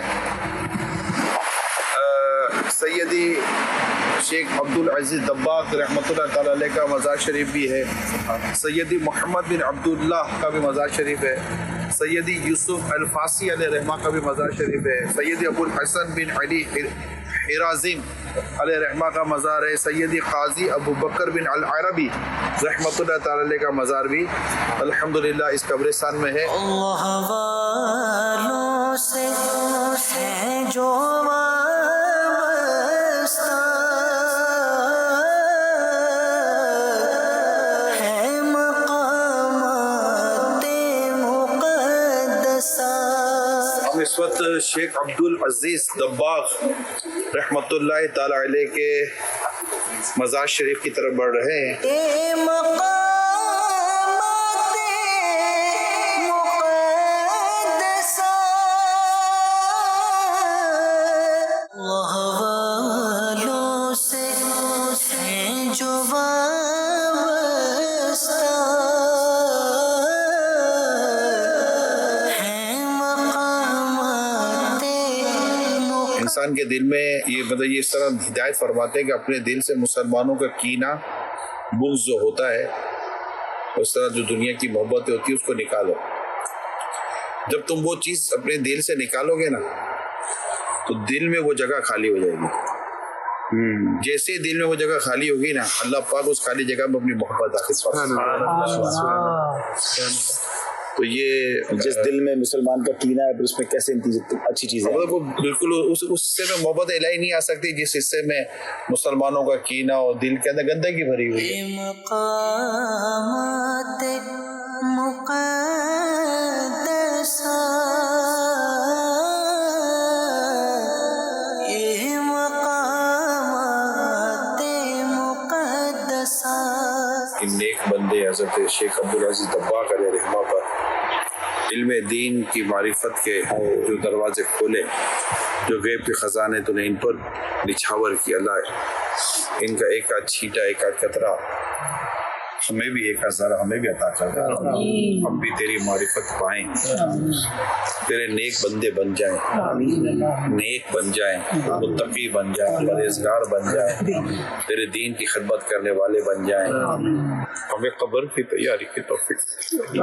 سیدی شیخ عبدالعزیز دباغ رحمۃ اللہ تعالی علیہ کا مزار شریف بھی ہے، سیدی محمد بن عبداللہ کا بھی مزار شریف ہے، سیدی یوسف الفاسی علیہ رحمہ کا بھی مزار شریف ہے، سیدی ابو الحسن بن علی حرازیم علیہ رحمہ کا مزار ہے، سیدی قاضی ابو بکر بن العربی رحمۃ اللہ تعالی علیہ کا مزار بھی الحمدللہ اس قبرستان میں ہے. اللہ والوں سے ہے جو اس وقت شیخ عبدالعزیز دباغ رحمۃ اللہ تعالی علیہ کے مزار شریف کی طرف بڑھ رہے ہیں. انسان کے دل میں یہ مطلب یہ اس طرح ہدایت فرماتے ہیں کہ اپنے دل سے مسلمانوں کا کینہ بغض جو ہوتا ہے، اس طرح جو دنیا کی محبت ہوتی ہے اس کو نکالو. جب تم وہ چیز اپنے دل سے نکالو گے نا تو دل میں وہ جگہ خالی ہو جائے گی. جیسے دل میں وہ جگہ خالی ہوگی نا اللہ پاک اس خالی جگہ میں اپنی محبت داخل فرمائے. تو یہ جس دل میں مسلمان کا کینہ ہے اس میں کیسے اچھی چیز ہے، بالکل اس حصے میں محبت الہی نہیں آ سکتی جس حصے میں مسلمانوں کا کینہ اور دل کے اندر گندگی بھری ہوئی ہے. مقامات مقدسہ یہ مقامات مقدسہ. نیک بندے حضرت شیخ عبدالعزیز دباغ علیہ رحمہ پر علم دین کی معرفت کے جو دروازے کھولے، جو غیب کے خزانے تو نے ان پر نچھاور کی. اللہ ان کا ایک آدھ چھینٹا ایک آدھ قطرہ ہمیں بھی ایک ذرا ہمیں بھی عطا کر دے، ہم بھی تیری معرفت پائیں، تیرے نیک بندے بن جائیں، نیک بن جائیں، متقی بن جائیں، پرہیزگار بن جائیں، تیرے دین کی خدمت کرنے والے بن جائیں. ہمیں قبر کی تیاری کی توفیق،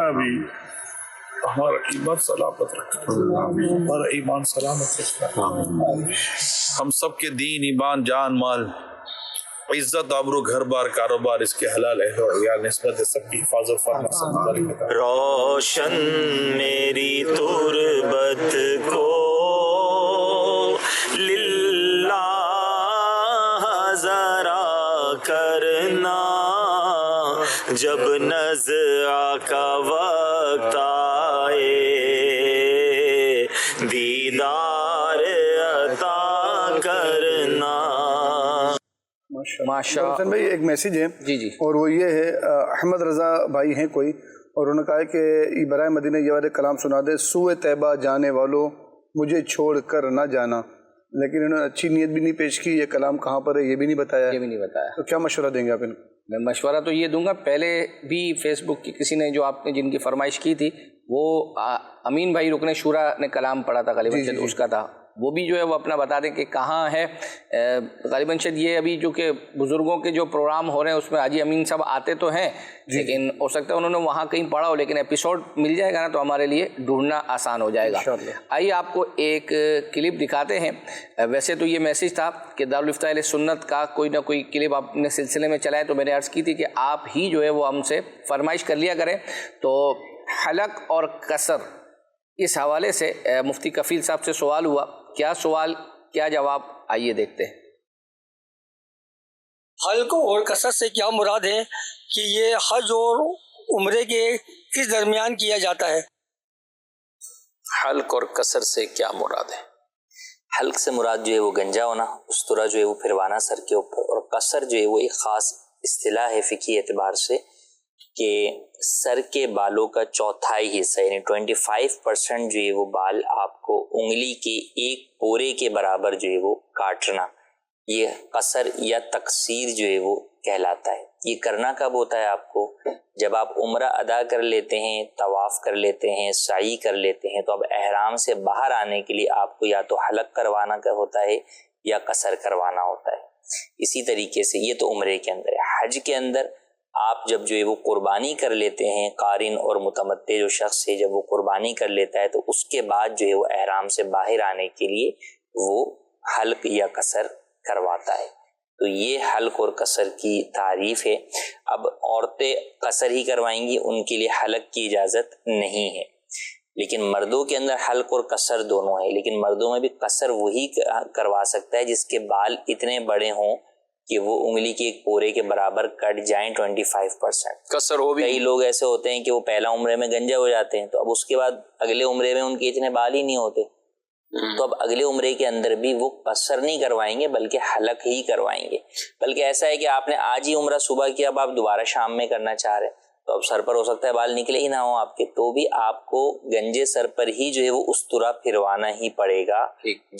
آمین. ہمارا ایمان سلامت رکھا، ہمارا ایمان سلامت رکھا، ہم سب کے دین ایمان جان مال عزت آبرو گھر بار کاروبار اس کے حلال اہل و عیال نسبت سب کی حفاظت فرما. روشن میری تربت کو للہ ذرا کرنا، جب نزع کا وقت آئے دیدار عطا کرنا. ماشاء اللہ. بھائی ایک میسیج ہے جی اور وہ یہ ہے، احمد رضا بھائی ہیں کوئی، اور انہوں نے کہا ہے کہ برائے مدینہ یہ والے کلام سنا دے، سوئے طیبہ جانے والوں مجھے چھوڑ کر نہ جانا. لیکن انہوں نے اچھی نیت بھی نہیں پیش کی، یہ کلام کہاں پر ہے یہ بھی نہیں بتایا. تو کیا مشورہ دیں گے آپ ان کو؟ میں مشورہ تو یہ دوں گا، پہلے بھی فیس بک کی کسی نے جو آپ نے جن کی فرمائش کی تھی وہ امین بھائی رکن شورا نے کلام پڑھا تھا غالباً اس کا تھا، وہ بھی جو ہے وہ اپنا بتا دیں کہ کہاں ہے. غالباً شاید یہ ابھی جو کہ بزرگوں کے جو پروگرام ہو رہے ہیں اس میں حاجی امین صاحب آتے تو ہیں لیکن ہو سکتا ہے انہوں نے وہاں کہیں پڑھا ہو، لیکن ایپیسوڈ مل جائے گا نا تو ہمارے لیے ڈھونڈنا آسان ہو جائے گا. آئیے آپ کو ایک کلپ دکھاتے ہیں. ویسے تو یہ میسیج تھا کہ دارالفتہ اہل سنت کا کوئی نہ کوئی کلپ آپ نے سلسلے میں چلائے، تو میں نے عرض کی تھی کہ آپ ہی جو ہے وہ ہم سے فرمائش کر لیا کریں. تو حلق اور قصر اس حوالے سے مفتی کفیل صاحب سے سوال ہوا. کیا سوال کیا جواب، آئیے دیکھتے ہیں. حلق اور قصر سے کیا مراد ہے کہ یہ حج اور عمرے کے کس درمیان کیا جاتا ہے؟ حلق اور قصر سے کیا مراد ہے؟ حلق سے مراد جو ہے وہ گنجا ہونا، استرا جو ہے وہ پھروانا سر کے اوپر، اور قصر جو ہے وہ ایک خاص اصطلاح ہے فقہی اعتبار سے کہ سر کے بالوں کا چوتھائی حصہ یعنی 25% جو ہے وہ بال آپ کو انگلی کے ایک پورے کے برابر جو ہے وہ کاٹنا، یہ قصر یا تقصیر جو ہے وہ کہلاتا ہے. یہ کرنا کب ہوتا ہے آپ کو؟ جب آپ عمرہ ادا کر لیتے ہیں، طواف کر لیتے ہیں، سعی کر لیتے ہیں، تو اب احرام سے باہر آنے کے لیے آپ کو یا تو حلق کروانا کا ہوتا ہے یا قصر کروانا ہوتا ہے. اسی طریقے سے یہ تو عمرے کے اندر ہے. حج کے اندر آپ جب جو ہے وہ قربانی کر لیتے ہیں، قارن اور متمتع جو شخص ہے جب وہ قربانی کر لیتا ہے تو اس کے بعد جو ہے وہ احرام سے باہر آنے کے لیے وہ حلق یا قصر کرواتا ہے. تو یہ حلق اور قصر کی تعریف ہے. اب عورتیں قصر ہی کروائیں گی، ان کے لیے حلق کی اجازت نہیں ہے. لیکن مردوں کے اندر حلق اور قصر دونوں ہے، لیکن مردوں میں بھی قصر وہی کروا سکتا ہے جس کے بال اتنے بڑے ہوں کہ وہ انگلی کے ایک پورے کے برابر کٹ جائیں 25%. قصر ہو بھی کئی لوگ ایسے ہوتے ہیں کہ وہ پہلا عمرے میں گنجا ہو جاتے ہیں تو اب اس کے بعد اگلے عمرے میں ان کے اتنے بال ہی نہیں ہوتے، تو اب اگلے عمرے کے اندر بھی وہ قصر نہیں کروائیں گے بلکہ حلق ہی کروائیں گے. بلکہ ایسا ہے کہ آپ نے آج ہی عمرہ صبح کیا، اب آپ دوبارہ شام میں کرنا چاہ رہے ہیں تو اب سر پر ہو سکتا ہے بال نکلے ہی نہ ہوں آپ کے، تو بھی آپ کو گنجے سر پر ہی جو ہے وہ استرا پھروانا ہی پڑے گا،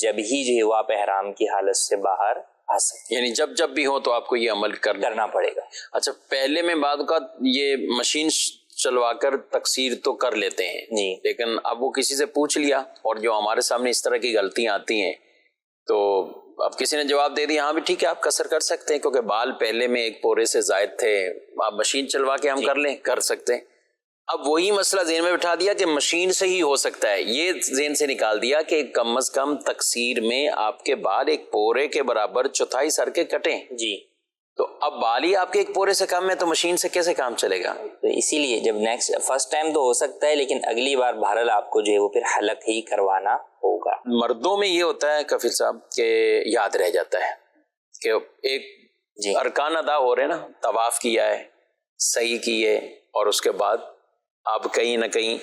جب ہی جو ہے وہ آپ احرام کی حالت سے باہر آ سکتے، یعنی جب بھی ہو تو آپ کو یہ عمل کرنا پڑے گا. اچھا، پہلے میں بعد کا یہ مشین چلوا کر تقصیر تو کر لیتے ہیں جی، لیکن اب وہ کسی سے پوچھ لیا اور جو ہمارے سامنے اس طرح کی غلطیاں آتی ہیں تو اب کسی نے جواب دے دیا ہاں بھی ٹھیک ہے آپ قصر کر سکتے ہیں کیونکہ بال پہلے میں ایک پورے سے زائد تھے، آپ مشین چلوا کے ہم کر لیں، کر سکتے ہیں. اب وہی مسئلہ ذہن میں بٹھا دیا کہ مشین سے ہی ہو سکتا ہے، یہ ذہن سے نکال دیا کہ کم از کم تقصیر میں آپ کے بال ایک پورے کے برابر چوتھائی سر کے کٹیں. جی، تو اب بال ہی آپ کے ایک پورے سے کم ہے تو مشین سے کیسے کام چلے گا؟ تو اسی لیے جب فرسٹ ٹائم تو ہو سکتا ہے لیکن اگلی بار بہرحال آپ کو جو ہے وہ پھر حلق ہی کروانا ہوگا. مردوں میں یہ ہوتا ہے کفیل صاحب کہ یاد رہ جاتا ہے کہ ایک ارکان ادا ہو رہے ہیں نا، طواف کیا ہے، سعی کی ہے، اور اس کے بعد اب کہیں نہ کہیں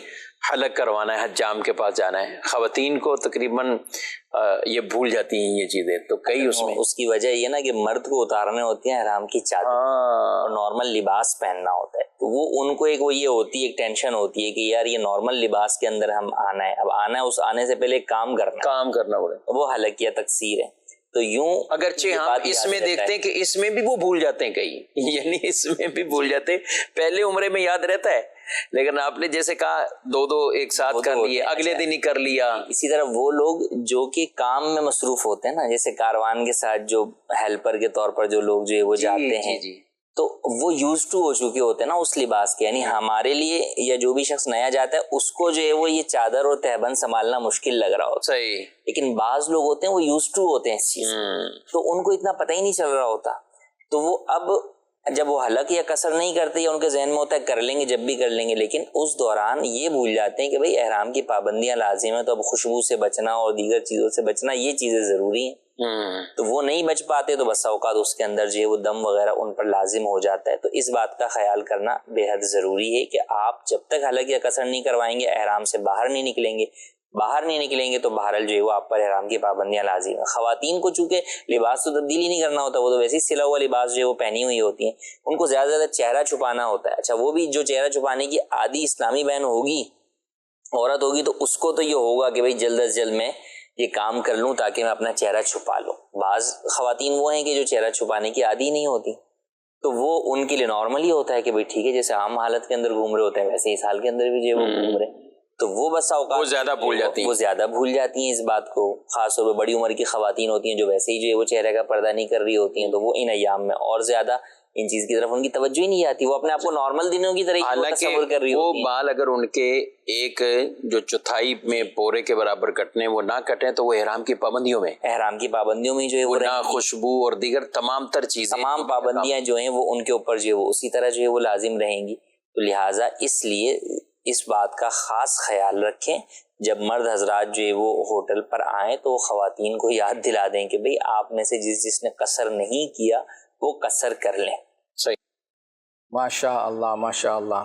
حلق کروانا ہے، حجام کے پاس جانا ہے. خواتین کو تقریباً یہ بھول جاتی ہیں یہ چیزیں، تو کئی اس کی وجہ یہ نا کہ مرد کو اتارنے ہوتی ہیں احرام کی چادر اور نارمل لباس پہننا ہوتا ہے، تو وہ ان کو ایک وہ یہ ہوتی ہے، ایک ٹینشن ہوتی ہے کہ یار یہ نارمل لباس کے اندر ہم آنا ہے، اب آنا ہے، اس آنے سے پہلے کام کرنا پڑے، وہ حلق یا تقصیر ہے. تو یوں اگرچہ ہم اس میں دیکھتے ہیں کہ اس میں بھی وہ بھول جاتے ہیں کئی، یعنی اس میں بھی بھول جاتے ہیں. پہلے عمرے میں یاد رہتا ہے لیکن آپ نے جیسے کہا دو ایک ساتھ کر لیے، اگلے دن ہی کر لیا. اسی طرح وہ لوگ جو کہ کام میں مصروف ہوتے ہیں نا، جیسے کاروان کے ساتھ جو ہیلپر کے طور پر جو لوگ جو ہے وہ جاتے ہیں تو وہ یوز ٹو ہو چکے ہوتے ہیں نا اس لباس کے، یعنی ہمارے لیے یا جو بھی شخص نیا جاتا ہے اس کو جو ہے وہ یہ چادر اور تہبند سنبھالنا مشکل لگ رہا ہوتا ہے. لیکن بعض لوگ ہوتے ہیں وہ یوز ٹو ہوتے ہیں اس چیز، تو ان کو اتنا پتہ ہی نہیں چل رہا ہوتا تو وہ اب جب وہ حلق یا قصر نہیں کرتے یا ان کے ذہن میں ہوتا ہے کر لیں گے جب بھی کر لیں گے، لیکن اس دوران یہ بھول جاتے ہیں کہ بھئی احرام کی پابندیاں لازم ہیں، تو اب خوشبو سے بچنا اور دیگر چیزوں سے بچنا یہ چیزیں ضروری ہیں، تو وہ نہیں بچ پاتے تو بس اوقات اس کے اندر جو ہے وہ دم وغیرہ ان پر لازم ہو جاتا ہے۔ تو اس بات کا خیال کرنا بے حد ضروری ہے کہ آپ جب تک حلق یا قصر نہیں کروائیں گے، احرام سے باہر نہیں نکلیں گے تو بہرحال جو ہے وہ آپ پر احرام کی پابندیاں لازم ہیں۔ خواتین کو چونکہ لباس تو تبدیل ہی نہیں کرنا ہوتا، وہ تو ویسے ہی سلا ہوا لباس جو ہے وہ پہنی ہوئی ہوتی ہیں، ان کو زیادہ زیادہ چہرہ چھپانا ہوتا ہے۔ اچھا وہ بھی جو چہرہ چھپانے کی عادی اسلامی بہن ہوگی، عورت ہوگی، تو اس کو تو یہ ہوگا کہ بھئی جلد از جلد میں یہ کام کر لوں تاکہ میں اپنا چہرہ چھپا لوں۔ بعض خواتین وہ ہیں کہ جو چہرہ چھپانے کی عادی نہیں ہوتی، تو وہ ان کے لیے نارمل ہی ہوتا ہے کہ بھئی ٹھیک ہے جیسے عام حالت کے اندر گھوم رہے ہوتے ہیں ویسے اس حال کے اندر بھی جو ہے وہ گھوم رہے ہیں، تو وہ بس اوقات وہ زیادہ بھول جاتی ہیں اس بات کو، خاص طور پہ بڑی عمر کی خواتین ہوتی ہیں جو ویسے ہی جو ہے وہ چہرے کا پردہ نہیں کر رہی ہوتی ہیں، تو وہ ان ایام میں اور زیادہ ان چیز کی طرف ان کی توجہ ہی نہیں آتی، وہ اپنے آپ کو نارمل دنوں کی طرح تصور کر رہی ہوتی ہیں۔ وہ بال اگر ان کے ایک جو چوتھائی میں پورے کے برابر کٹنے وہ نہ کٹیں تو وہ احرام کی پابندیوں میں جو ہے وہ نہ خوشبو اور دیگر تمام تر چیزیں، تمام پابندیاں جو ہیں وہ ان کے اوپر جو ہے وہ اسی طرح جو ہے وہ لازم رہیں گی۔ تو لہٰذا اس لیے اس بات کا خاص خیال رکھیں، جب مرد حضرات جو ہے وہ ہوٹل پر آئیں تو خواتین کو یاد دلا دیں کہ بھئی آپ میں سے جس نے قصر نہیں کیا وہ قصر کر لیں۔ صحیح، ماشاء اللہ ماشاء اللہ۔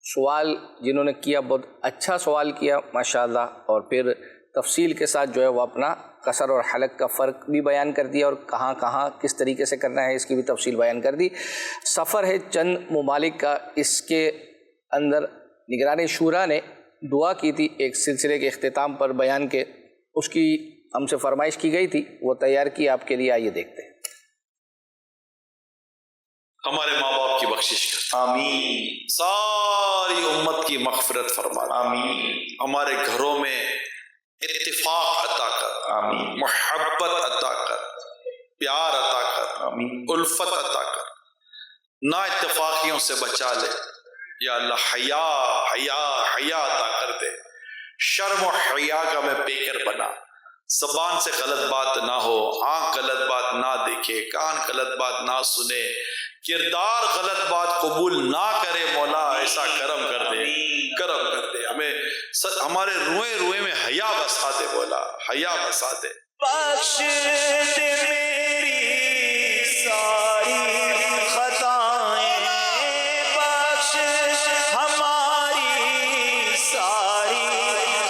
سوال جنہوں نے کیا بہت اچھا سوال کیا ماشاء اللہ، اور پھر تفصیل کے ساتھ جو ہے وہ اپنا قصر اور حلق کا فرق بھی بیان کر دیا اور کہاں کہاں کس طریقے سے کرنا ہے اس کی بھی تفصیل بیان کر دی۔ سفر ہے چند ممالک کا، اس کے اندر نگران شورا نے دعا کی تھی ایک سلسلے کے اختتام پر بیان کے، اس کی ہم سے فرمائش کی گئی تھی، وہ تیار کی آپ کے لیے، آئیے دیکھتے ہیں۔ ہمارے ماں باپ کی بخشش کر، آمین۔ ساری امت کی مغفرت فرما، آمین۔ ہمارے گھروں میں اتفاق عطا کر، آمین۔ محبت عطا کر، پیار عطا کر، آمین۔ الفت عطا کر، نا اتفاقیوں سے بچا لے یا اللہ۔ حیا عطا کر دے، شرم و حیا کا میں پیکر بنا، زبان سے غلط بات نہ ہو، آنکھ غلط بات نہ دیکھے، کان غلط بات نہ سنے، کردار غلط بات قبول نہ کرے، مولا ایسا کرم کر دے، کرم کر دے ہمیں، ہمارے روئے میں حیا بسا دے، مولا حیا بسا دے۔ بخش دے میری ساری خطائیں، بخش ہماری ساری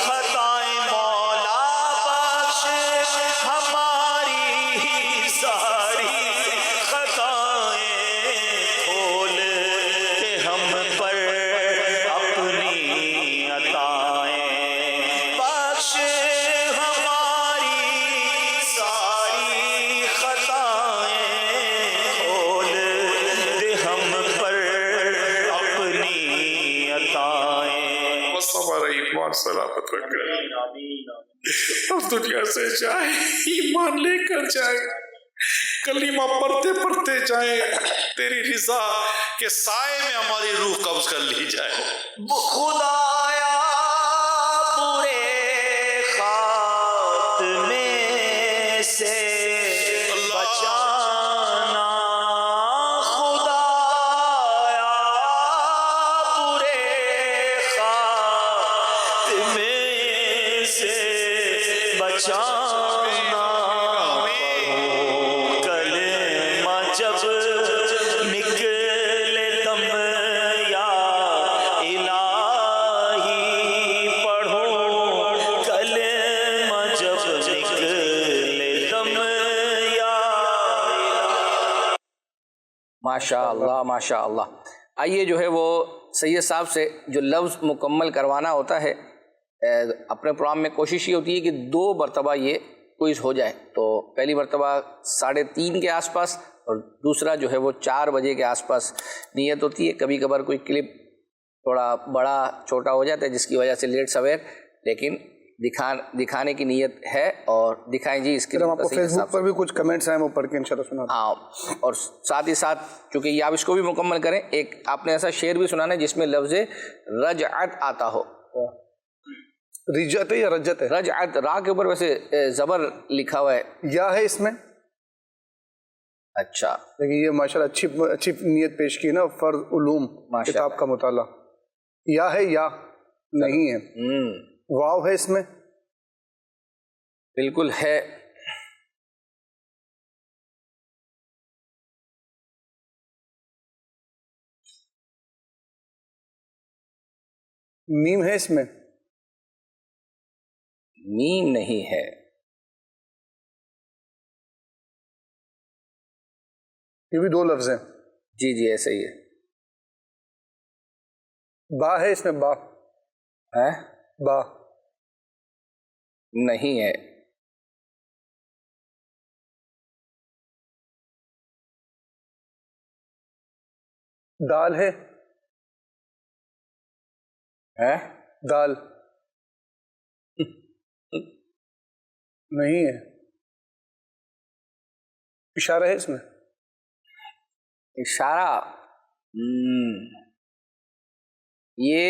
خطائیں، مولا بخش ہماری ساری خطائیں، کھول دے ہم پر اپنی عطائیں، بخش ہماری ساری خطائیں، کھول دے ہم پر اپنی عطائیں، بس ہمارا ایمان سلامت رکھ کر اب دنیا سے جائے، ایمان لے کر جائے، کلمہ پڑھتے پڑھتے جائے، تیری رضا کے سائے میں ہماری روح قبض کر لی جائے۔ خدایا برے خاتمے سے بچانا، خدایا برے خاتمے سے بچانا، کلمہ جب نکلے دم یا الہی پڑھو، کلمہ جب نکلے دم یا ماشاء اللہ ماشاء اللہ۔ آئیے جو ہے وہ سید صاحب سے جو لفظ مکمل کروانا ہوتا ہے، اپنے پروگرام میں کوشش یہ ہوتی ہے کہ 2 مرتبہ یہ کوئز ہو جائے، تو پہلی مرتبہ 3:30 کے آس پاس اور دوسرا جو ہے وہ 4 بجے کے آس پاس نیت ہوتی ہے۔ کبھی کبھار کوئی کلپ تھوڑا بڑا چھوٹا ہو جاتا ہے جس کی وجہ سے لیٹ سویر، لیکن دکھانے کی نیت ہے، اور دکھائیں جی اس کے آپ کو فیس بک پر بھی کچھ کمنٹس ہیں وہ پڑھ کے انشاءاللہ سنا۔ ہاں، اور ساتھ ہی ساتھ چونکہ یہ آپ اس کو بھی مکمل کریں، ایک آپ نے ایسا شعر بھی سنانا ہے جس میں لفظ رجعت آتا ہو۔ رجعت ہے یا رجت ہے؟ رجعت، را کے اوپر ویسے زبر لکھا ہوا ہے، یا ہے اس میں؟ اچھا، لیکن یہ ماشاءاللہ اچھی نیت پیش کی نا، فرض علوم کتاب کا مطالعہ. یا ہے یا نہیں ہے، واو ہے اس میں؟ بالکل ہے. میم ہے اس میں؟ میم نہیں ہے. یہ بھی 2 لفظ ہیں. جی جی ایسا ہی ہے. با ہے اس میں؟ با ہے؟ با نہیں ہے. دال ہے؟ دال نہیں ہے. اشارہ ہے اس میں؟ اشارہ یہ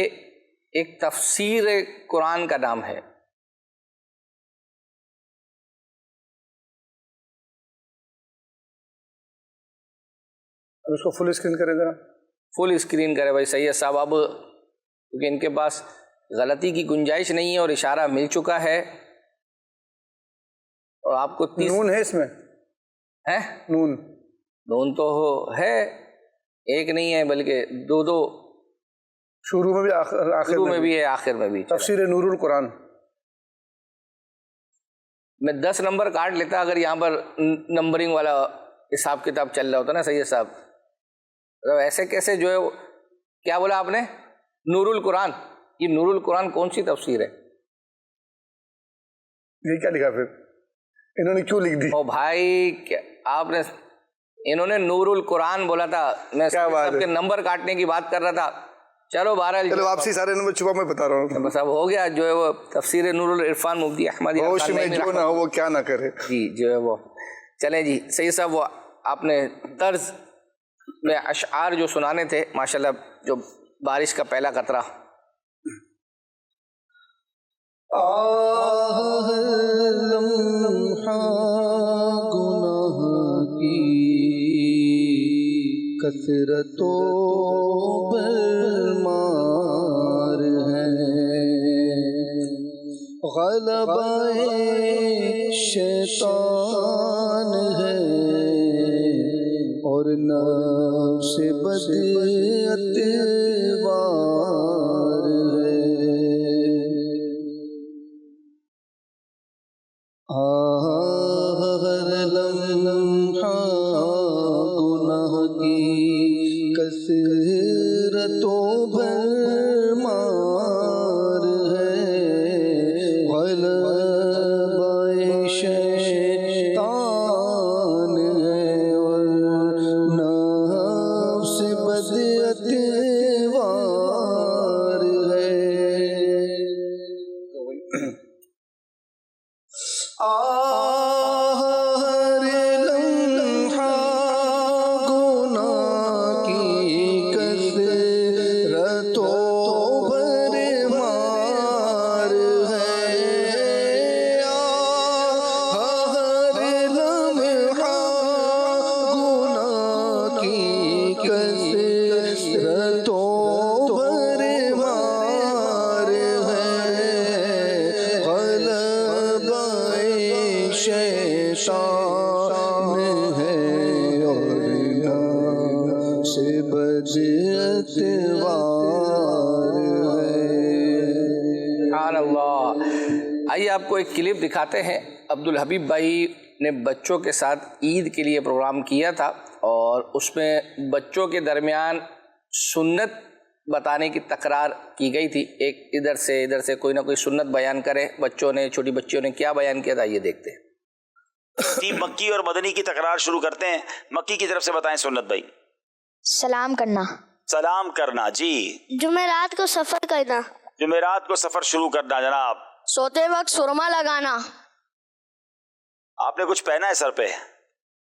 ایک تفسیر قرآن کا نام ہے. اب اس کو فل اسکرین کرے ذرا. فل اسکرین کرے بھائی. صحیح ہے صاحب. اب کیونکہ ان کے پاس غلطی کی گنجائش نہیں ہے اور اشارہ مل چکا ہے. اور آپ کو نون ہے اس میں؟ ہے نون تو ہے، ایک نہیں ہے بلکہ 2 شروع میں بھی آخر میں بھی ہے، آخر میں بھی. تفسیر نور القرآن. میں 10 نمبر کاٹ لیتا اگر یہاں پر نمبرنگ والا حساب کتاب چل رہا ہوتا نا سید صاحب. ایسے کیسے جو ہے کیا بولا آپ نے؟ نور القرآن. یہ نور القرآن کون سی تفسیر ہے؟ یہ کیا لکھا پھر انہوں نے، کیوں لکھ دی؟ او بھائی آپ نے، انہوں نے نور القرآن بولا تھا، میں سب کے نمبر کاٹنے کی بات کر رہا تھا. چلو بہرحال چلو واپسی سارے نمبر چھپا میں بتا رہا ہوں. بس اب ہو گیا جو ہے وہ تفسیر نور العرفان مفتی احمدی ہوش میں جو نہ ہو وہ کیا نہ کرے. جی جو ہے وہ چلیں جی. سید صاحب وہ آپ نے طرز میں اشعار جو سنانے تھے ماشاءاللہ، جو بارش کا پہلا قطرہ. آہ لمحہ گناہ کی کثرت و برمار ہے، غلبہ شیطان ہے اور نفس بد اتوار ہے. ہر لمحہ گناہ کی کثرت و بھرمار ہے، غلبہ شیطان ہے اور نفس بد اتوار ہے. ہر لمحہ گناہ کی کثرت و بھرمار ہے، ہر لمحہ گناہ کی کثرت و بھرمار ہے، غلبہ شیطان ہے اور سے بد اتوار ہے. سبحان اللہ. آئیے آپ کو ایک کلپ دکھاتے ہیں. عبدالحبیب بھائی نے بچوں کے ساتھ عید کے لیے پروگرام کیا تھا اور اس میں بچوں کے درمیان سنت بتانے کی تکرار کی گئی تھی. ایک ادھر سے کوئی نہ کوئی سنت بیان کرے. بچوں نے، چھوٹی بچیوں نے کیا بیان کیا تھا یہ دیکھتے ہیں. مکی اور مدنی کی تکرار شروع کرتے ہیں. مکی کی طرف سے بتائیں سنت بھائی. سلام کرنا. سلام کرنا. جی. جمعرات کو سفر کرنا. جمعرات کو سفر شروع کرنا جناب. سوتے وقت سرما لگانا. آپ نے کچھ پہنا ہے سر پہ؟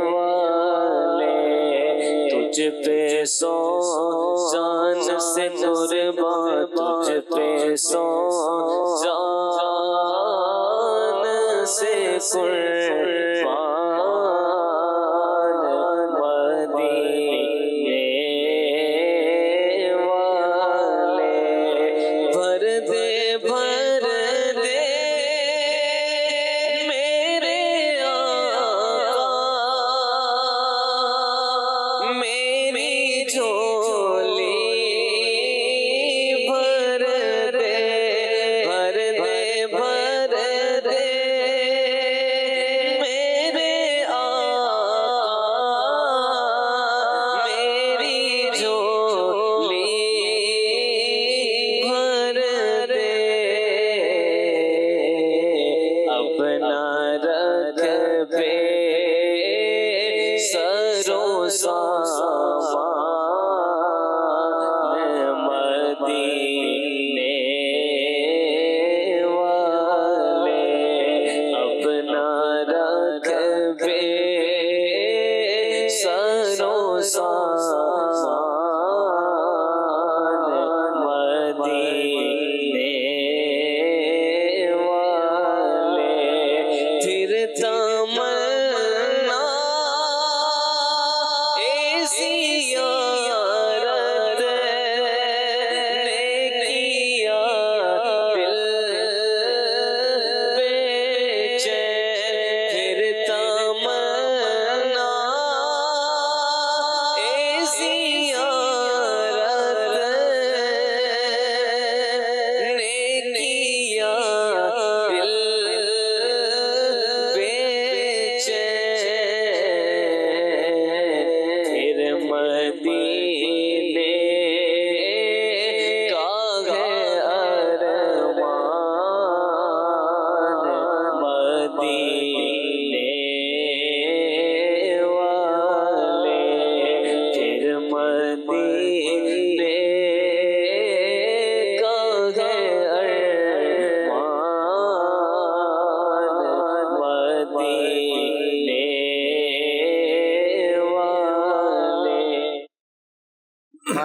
والے تجھ پہ سو جان سے قربان تجھ پہ سو جان سے قربان مدینے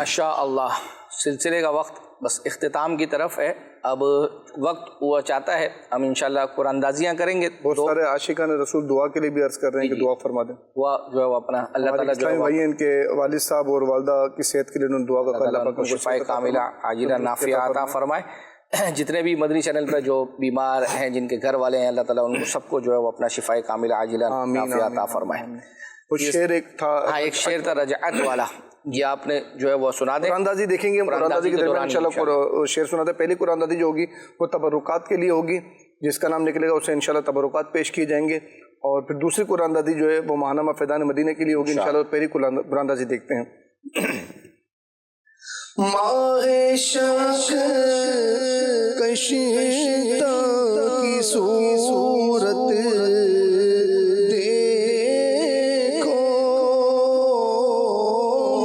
ماشاء اللہ سلسلے کا وقت بس اختتام کی طرف ہے. اب وقت ہوا چاہتا ہے ہم انشاءاللہ قرآن اندازیاں کریں گے. بہت سارے عاشقان رسول دعا کے لیے بھی عرض کر رہے ہیں کہ دعا فرما دیں. دعا جو ہے وہ اپنا اللہ تعالیٰ جو ہے بھائی ان کے والد صاحب اور والدہ کی صحت کے لیے انہوں نے دعا کا اللہ پاک شفاء کاملہ عاجلہ نافعہ عطا فرمائے. جتنے بھی مدنی چینل پہ جو بیمار ہیں جن کے گھر والے ہیں اللہ تعالیٰ ان کو سب کو جو ہے وہ اپنا شفاء کاملہ عاجلہ نافعہ عطا فرمائے. وہ شعر ایک تھا, ہاں ایک شعر تھا رجعت والا, یہ آپ نے جو ہے وہ سنا دیں. قرآن اندازی دیکھیں گے, قرآن اندازی کے درمیان انشاءاللہ شعر سنا دیں. پہلی قرآن اندازی جو ہوگی وہ تبرکات کے لیے ہوگی, جس کا نام نکلے گا اسے انشاءاللہ تبرکات پیش کیے جائیں گے. اور پھر دوسری قرآن اندازی جو ہے وہ ماہنامہ فیضان مدینہ کے لیے ہوگی انشاءاللہ. پہلی قرآن اندازی دیکھتے ہیں. ماہ شک کشتا کی صورت دیکھو,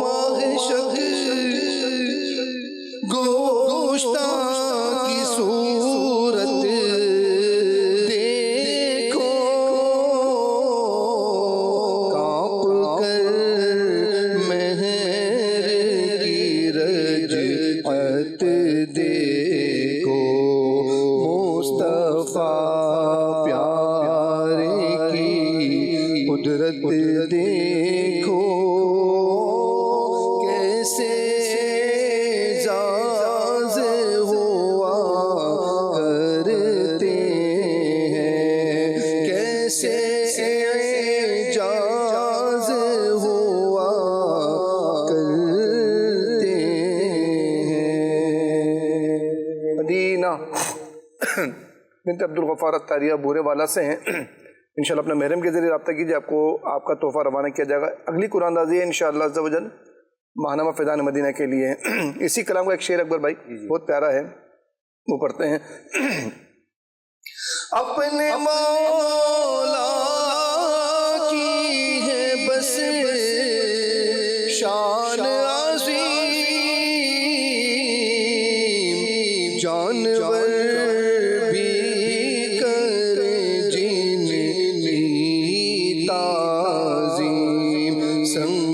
ماہ شک گوشتا کی صورت دیکھو, کانپ کر مہر کی رجعت دیکھو, مصطفیٰ پیارے کی قدرت دیکھو, کیسے اعزاز ہوا کرتے ہیں, کیسے اعزاز ہوا کرتے ہیں. مدینہ بنت عبدالغفار الطاریہ بورے والا سے ہیں. انشاءاللہ اپنے محرم کے ذریعے رابطہ کیجیے, آپ کو آپ کا تحفہ روانہ کیا جائے گا. اگلی قرآن اندازی ہے انشاءاللہ عز و جل ماہنامہ فیضان مدینہ کے لیے. اسی کلام کا ایک شعر اکبر بھائی بہت پیارا ہے, وہ پڑھتے ہیں. اپنے مولا کی ہے بس شان عظیم, جانور بھی کرے جن کی تعظیم, سنگ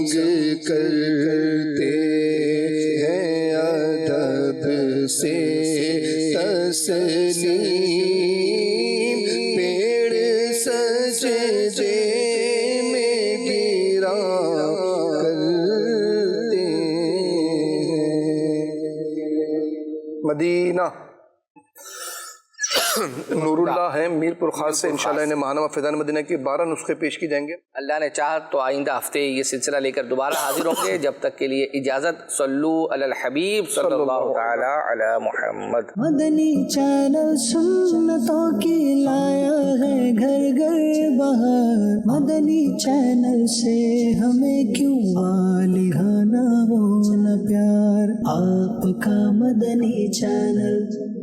کرتے ہیں ادب سے تسلیم, پیڑ سجدے میں گرا کرتے ہیں. مدینہ نور اللہ ہے میر پور خاص سے, انشاءاللہ انہیں ماہنامہ فیضان مدینہ کی 12 نسخے پیش کی جائیں گے. اللہ نے چاہا تو آئندہ ہفتے یہ سلسلہ لے کر دوبارہ حاضر ہوں گے. جب تک کے لیے اجازت. صلو علی الحبیب صلی اللہ تعالی علی محمد. مدنی چینل سنتوں کی لایا ہے گھر گھر بہار, مدنی چینل سے ہمیں کیوں والہانہ ہو نہ پیار, آپ کا مدنی چینل.